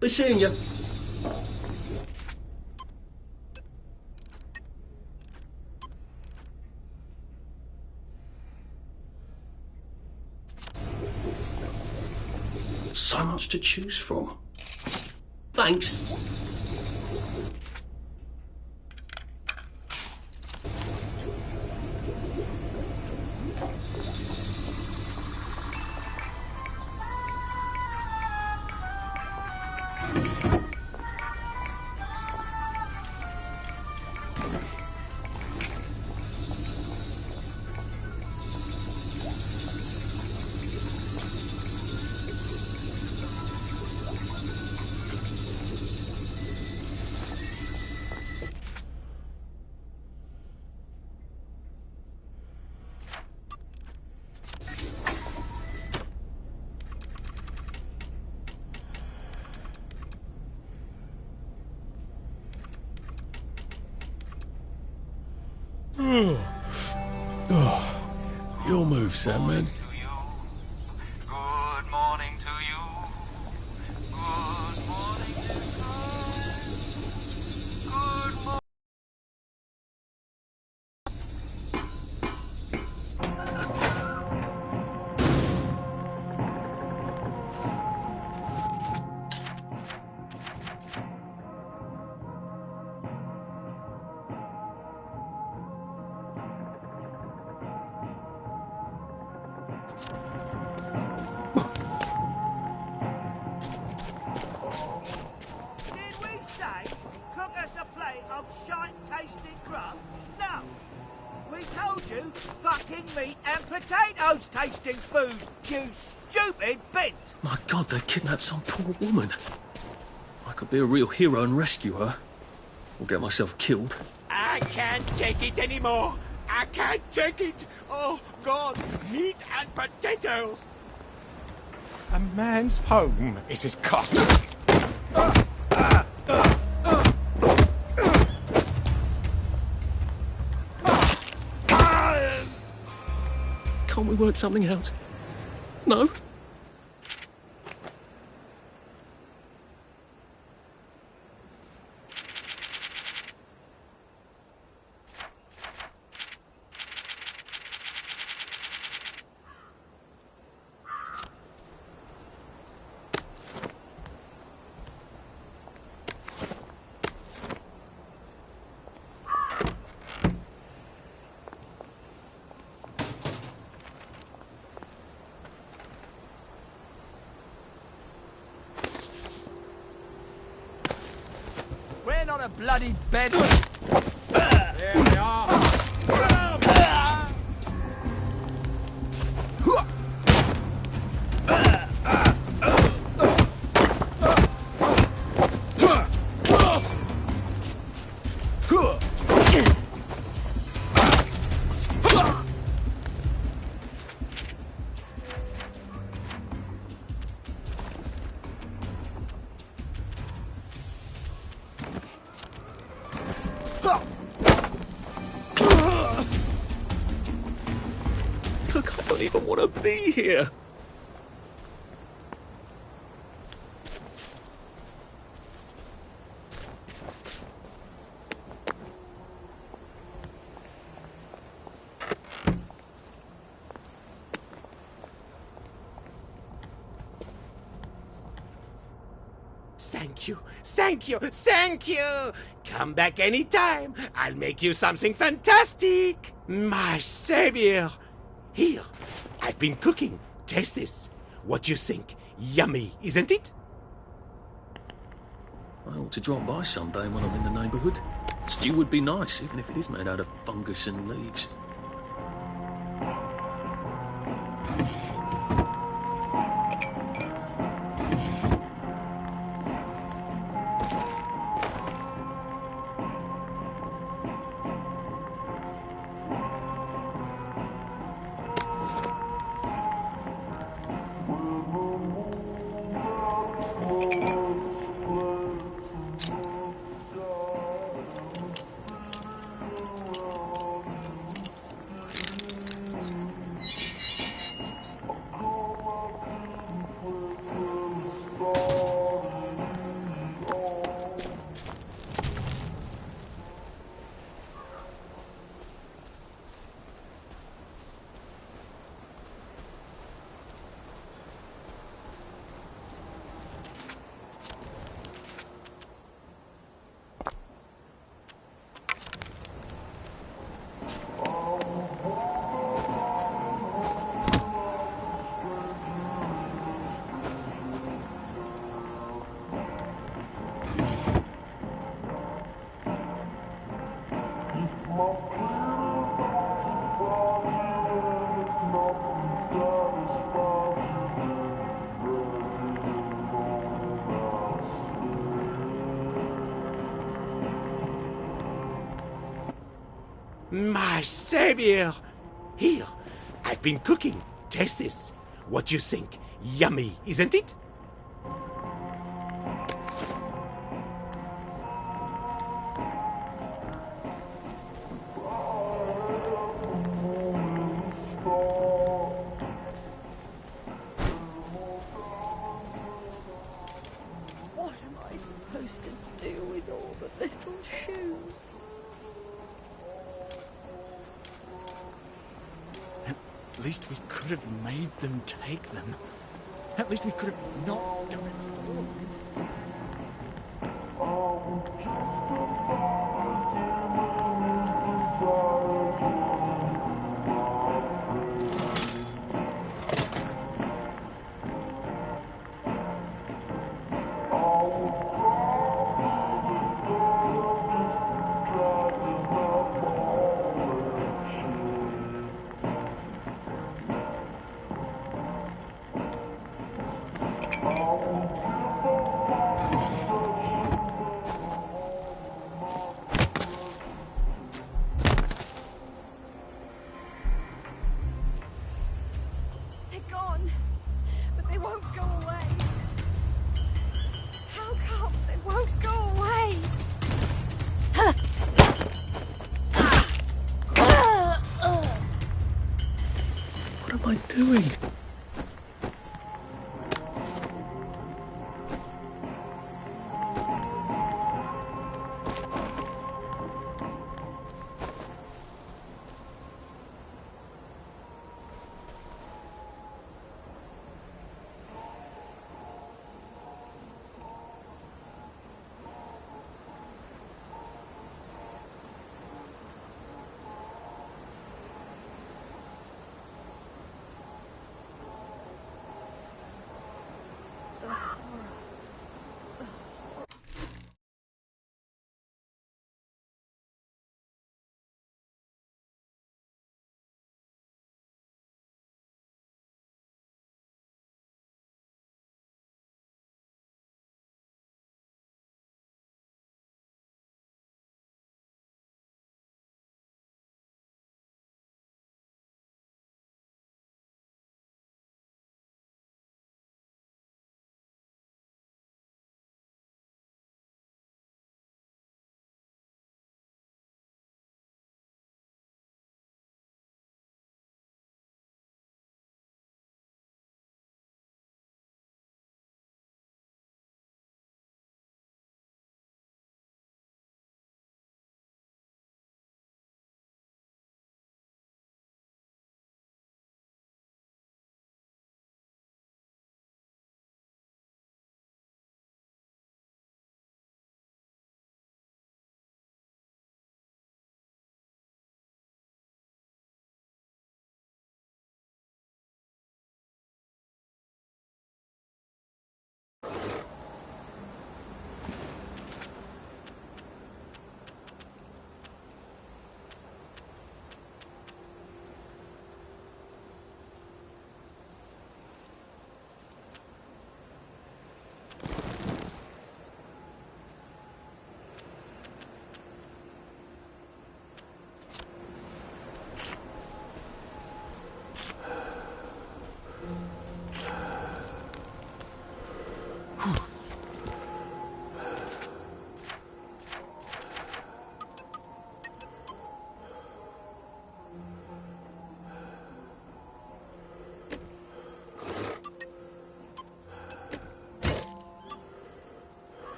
Be seeing you. So much to choose from. Thanks. Your move, Sandman. Good morning to you. Good morning to you. Good morning. Did we say cook us a plate of shite-tasting grub? No. We told you fucking meat and potatoes tasting food, you stupid bint. My God, they kidnapped some poor woman. I could be a real hero and rescue her. Or get myself killed. I can't take it anymore. I can't take it. Oh, God, meat and potatoes. A man's home is his costume. Can't we work something out? No? We're not a bloody bed. There we are. Look, I don't even want to be here. Thank you, thank you, thank you! Come back anytime. I'll make you something fantastic. My savior. Here, I've been cooking. Taste this. What do you think? Yummy, isn't it? I ought to drop by someday when I'm in the neighbourhood. Stew would be nice, even if it is made out of fungus and leaves. My savior! Here, I've been cooking. Taste this. What do you think? Yummy, isn't it? least we could have made them take them. At least we could have not done it for them. They're gone, but they won't go away. How come they won't go away? What am I doing?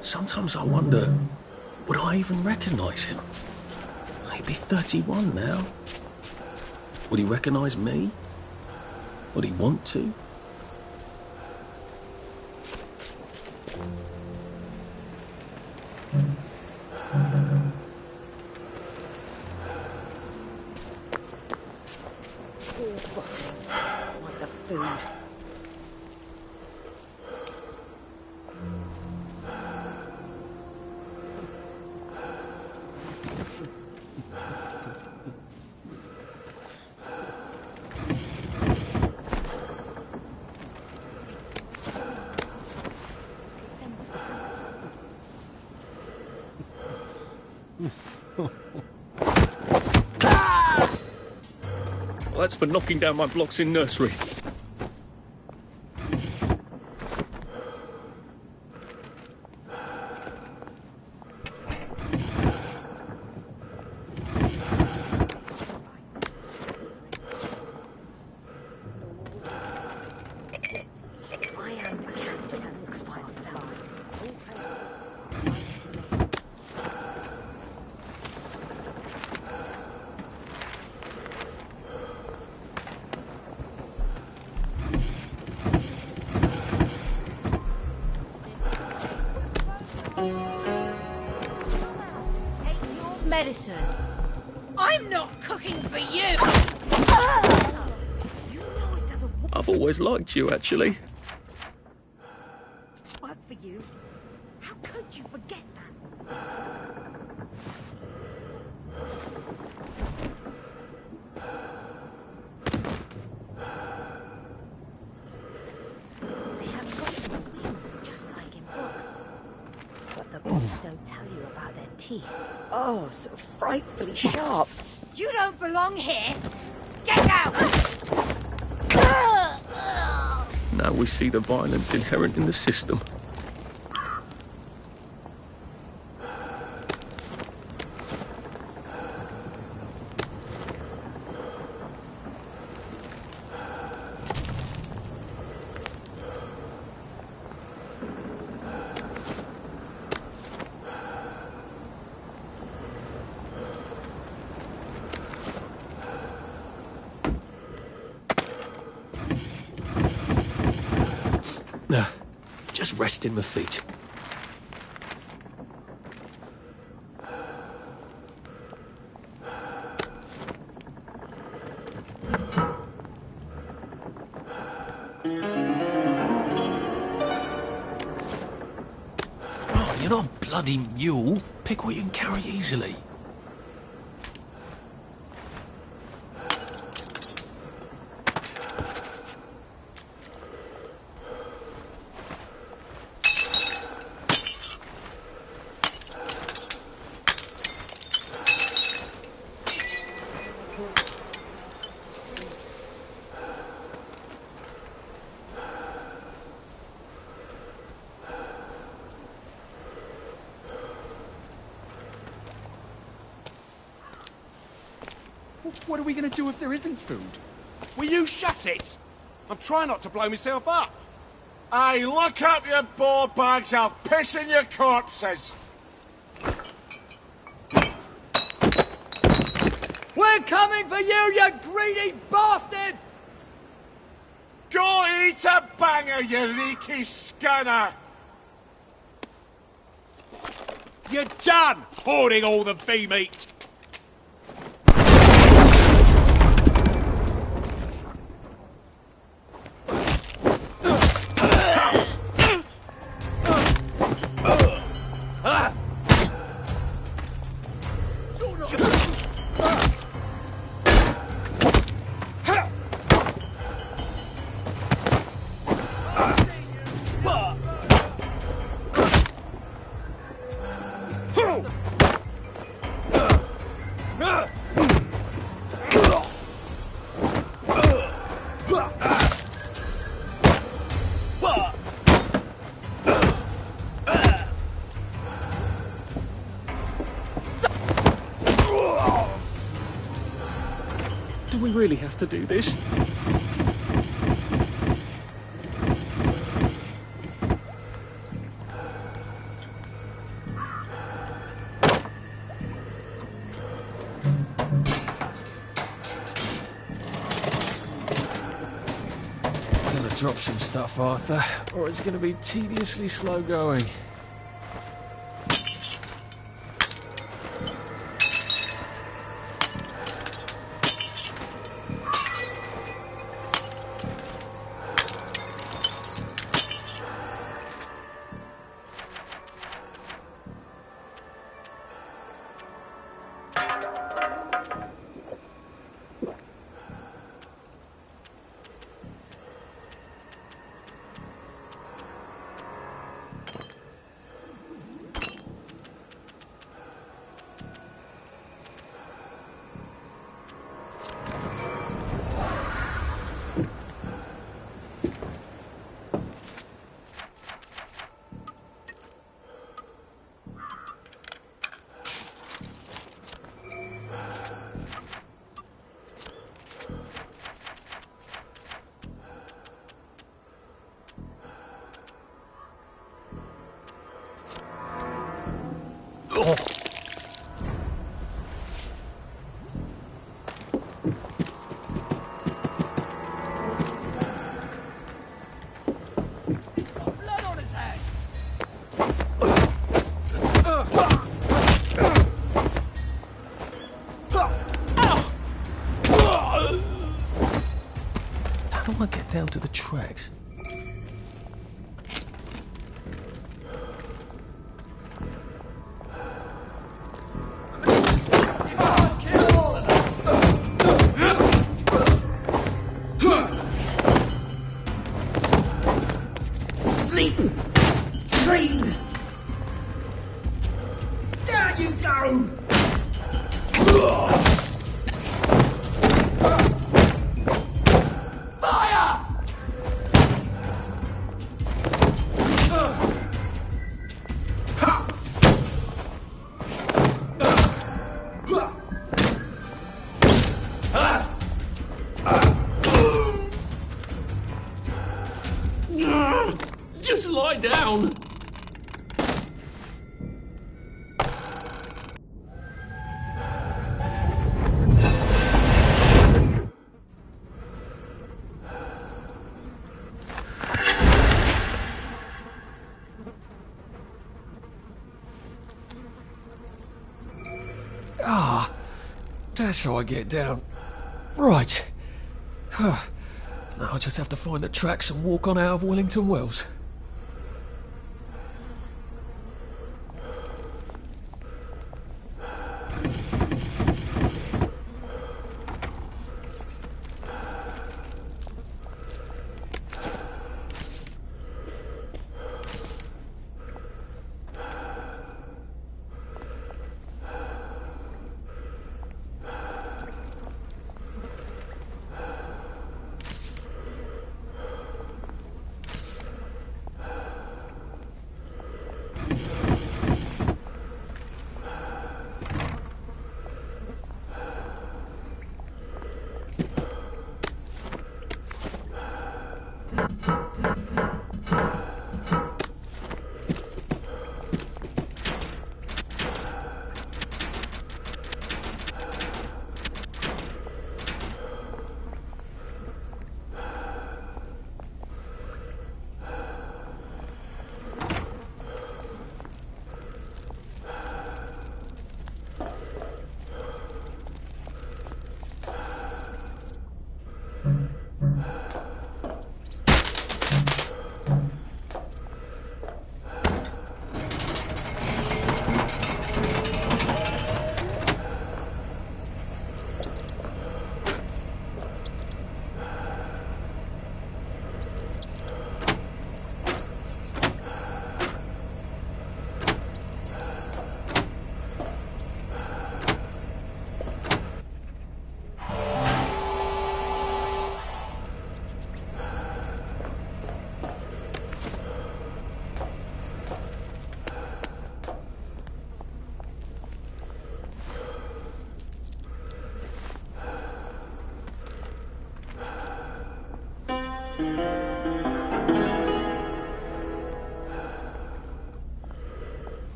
Sometimes I wonder, would I even recognise him? He'd be 31 now. Would he recognise me? Would he want to? Like the food. Well, that's for knocking down my blocks in nursery. Take your medicine. I'm not cooking for you! I've always liked you, actually. Work for you? How could you forget that? They have got wings just like in books. But the books don't tell you about their teeth. Oh, so frightfully sharp. You don't belong here! Get out! Now we see the violence inherent in the system. Just resting my feet. Oh, you're not a bloody mule. Pick what you can carry easily. What are we going to do if there isn't food? Will you shut it? I'm trying not to blow myself up. Hey, look up your board bags, I'll piss in your corpses. We're coming for you, you greedy bastard! Go eat a banger, you leaky scunner! You're done hoarding all the bee meat. Do we really have to do this? Gotta drop some stuff, Arthur, or it's gonna be tediously slow going. down to the tracks. Sleep! Dream! Down you go! Fire! Just lie down! Ah, that's how I get down. Right. Now I just have to find the tracks and walk on out of Wellington Wells.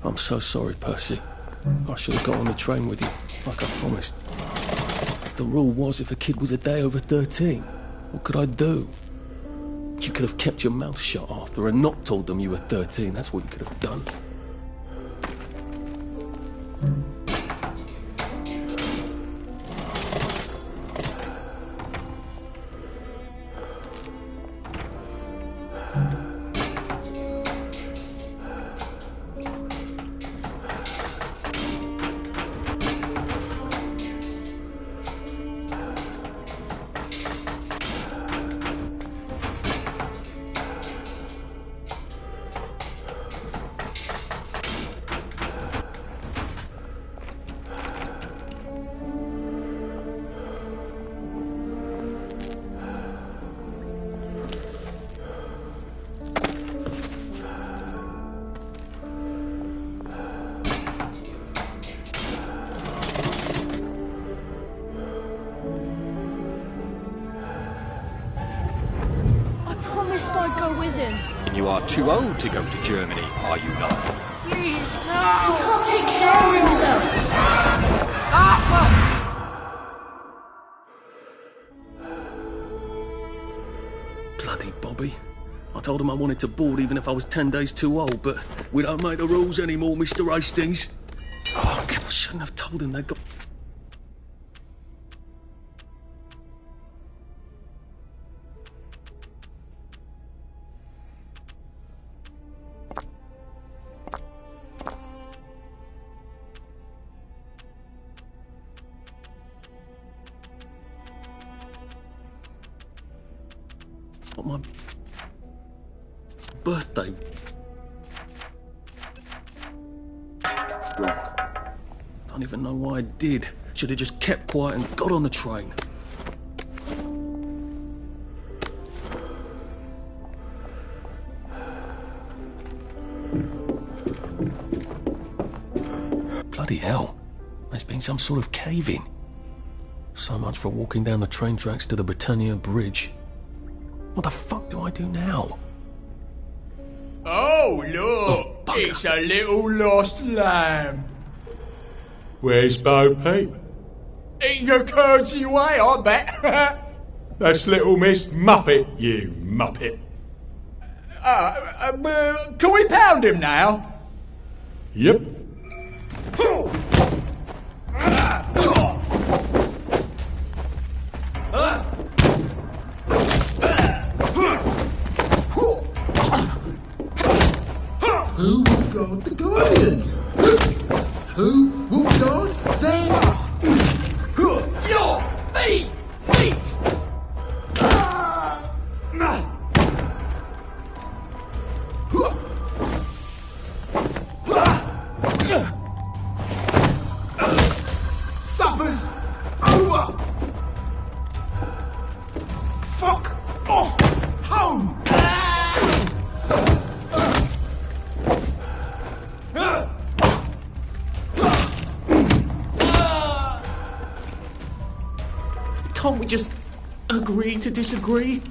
I'm so sorry, Percy. I should have got on the train with you, like I promised. The rule was if a kid was a day over 13, what could I do? You could have kept your mouth shut, Arthur, and not told them you were 13. That's what you could have done. I'd go with him. You are too old to go to Germany, are you not? You Please, no! He can't take care of himself. Bloody Bobby. I told him I wanted to board even if I was 10 days too old, but we don't make the rules anymore, Mr. Hastings. Oh, God, I shouldn't have told him they got... What, my birthday? Don't even know why I did. Should have just kept quiet and got on the train. Bloody hell. There's been some sort of cave-in. So much for walking down the train tracks to the Britannia Bridge. What the fuck do I do now? Oh, look! It's a little lost lamb. Where's Bo Peep? Eating your curdsy way, I bet. That's little Miss Muppet, you muppet. Can we pound him now? Yep. Who will guard the Guardians? Who will guard them? Your feet! Feet! Supper's over! Fuck off! Home! Can't we just agree to disagree?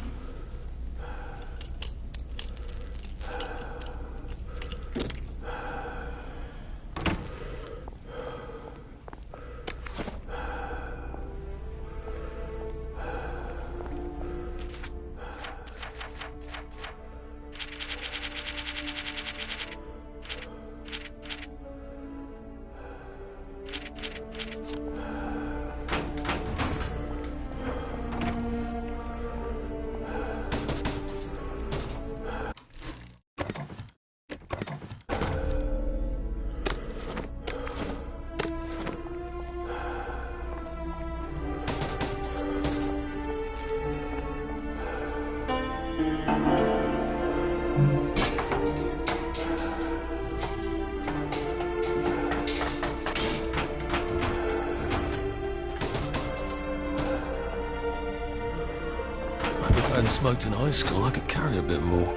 If I hadn't smoked in high school, I could carry a bit more.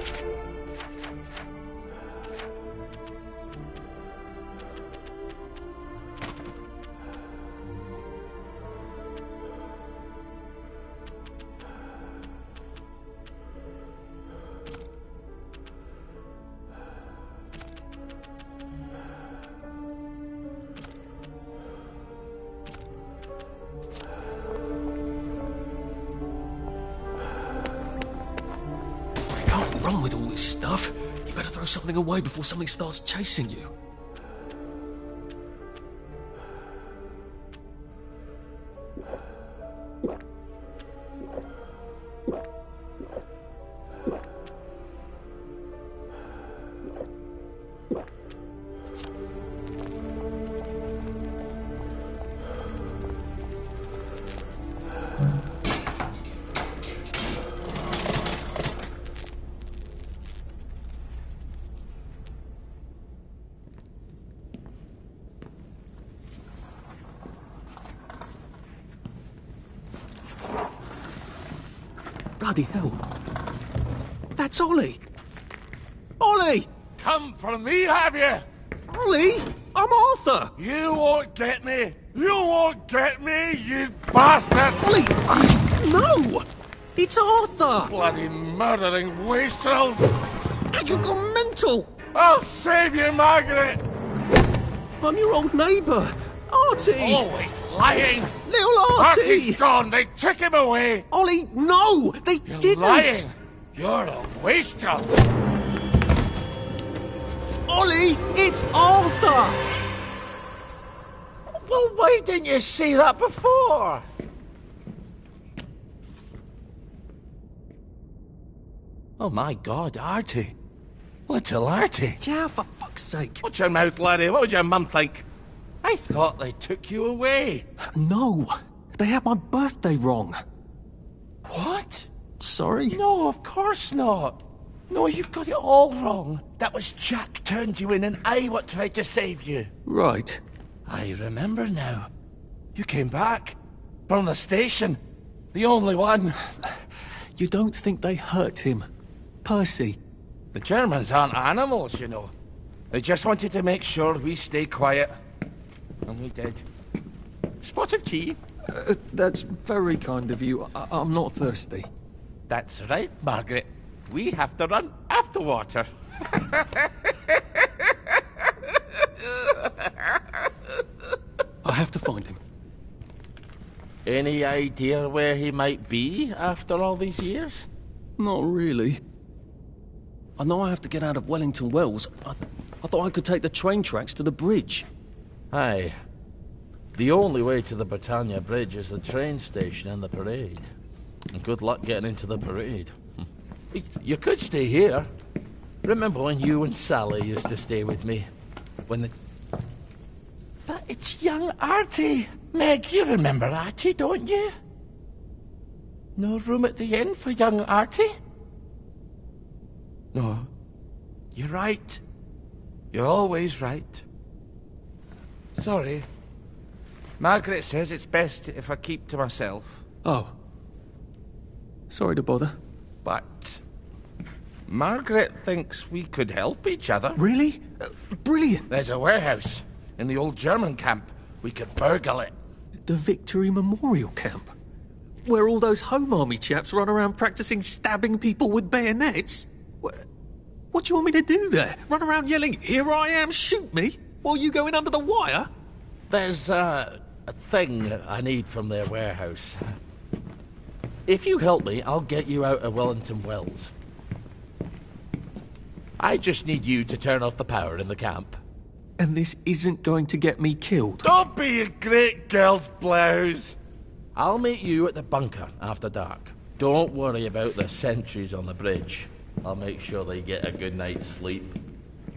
Run with all this stuff. You better throw something away before something starts chasing you. Bloody hell. That's Ollie. Ollie! Come for me, have you? Ollie! I'm Arthur! You won't get me! You won't get me, you bastards! Ollie! No! It's Arthur! Bloody murdering wastrels! You gone mental! I'll save you, Margaret! I'm your old neighbour, Artie! Always lying! Little Artie! Artie's gone, they took him away! Ollie, no! They You're didn't! lying! You're a waster! Ollie, it's Arthur! Well, why didn't you say that before? Oh my God, Artie. Little Artie. Yeah, for fuck's sake. Watch your mouth, laddie. What would your mum think? I thought they took you away. No, they had my birthday wrong. What? Sorry? No, of course not. No, you've got it all wrong. That was Jack turned you in and I what tried to save you. Right. I remember now. You came back. From the station. The only one. You don't think they hurt him? Percy? The Germans aren't animals, you know. They just wanted to make sure we stay quiet. And we did. Spot of tea? That's very kind of you. I'm not thirsty. That's right, Margaret. We have to run after water. I have to find him. Any idea where he might be after all these years? Not really. I know I have to get out of Wellington Wells. I thought I could take the train tracks to the bridge. Aye. The only way to the Britannia Bridge is the train station and the parade. And good luck getting into the parade. You could stay here. Remember when you and Sally used to stay with me? When the... But it's young Artie. Meg, you remember Artie, don't you? No room at the inn for young Artie? No. You're right. You're always right. Sorry. Margaret says it's best if I keep to myself. Oh. Sorry to bother. But Margaret thinks we could help each other. Really? Brilliant. There's a warehouse in the old German camp. We could burgle it. The Victory Memorial Camp? Where all those Home Army chaps run around practicing stabbing people with bayonets? What do you want me to do there? Run around yelling, "Here I am, shoot me," while you go in under the wire? There's a thing I need from their warehouse. If you help me, I'll get you out of Wellington Wells. I just need you to turn off the power in the camp. And this isn't going to get me killed. Don't be a great girl's blouse. I'll meet you at the bunker after dark. Don't worry about the sentries on the bridge. I'll make sure they get a good night's sleep.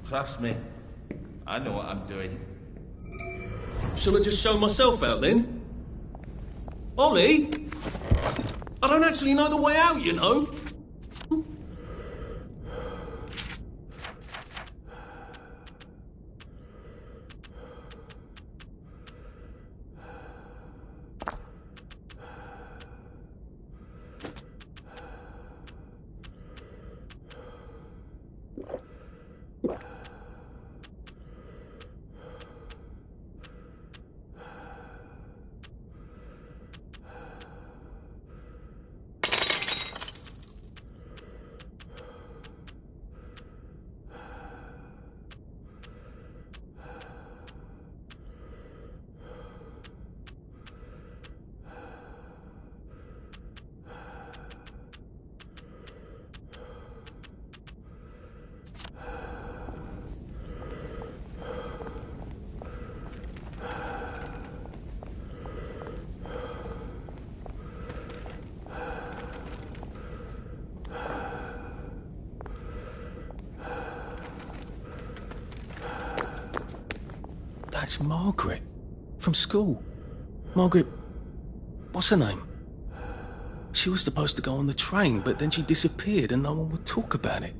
Trust me, I know what I'm doing. Shall I just show myself out then? Ollie? I don't actually know the way out, you know. That's Margaret. From school. Margaret... what's her name? She was supposed to go on the train, but then she disappeared and no one would talk about it.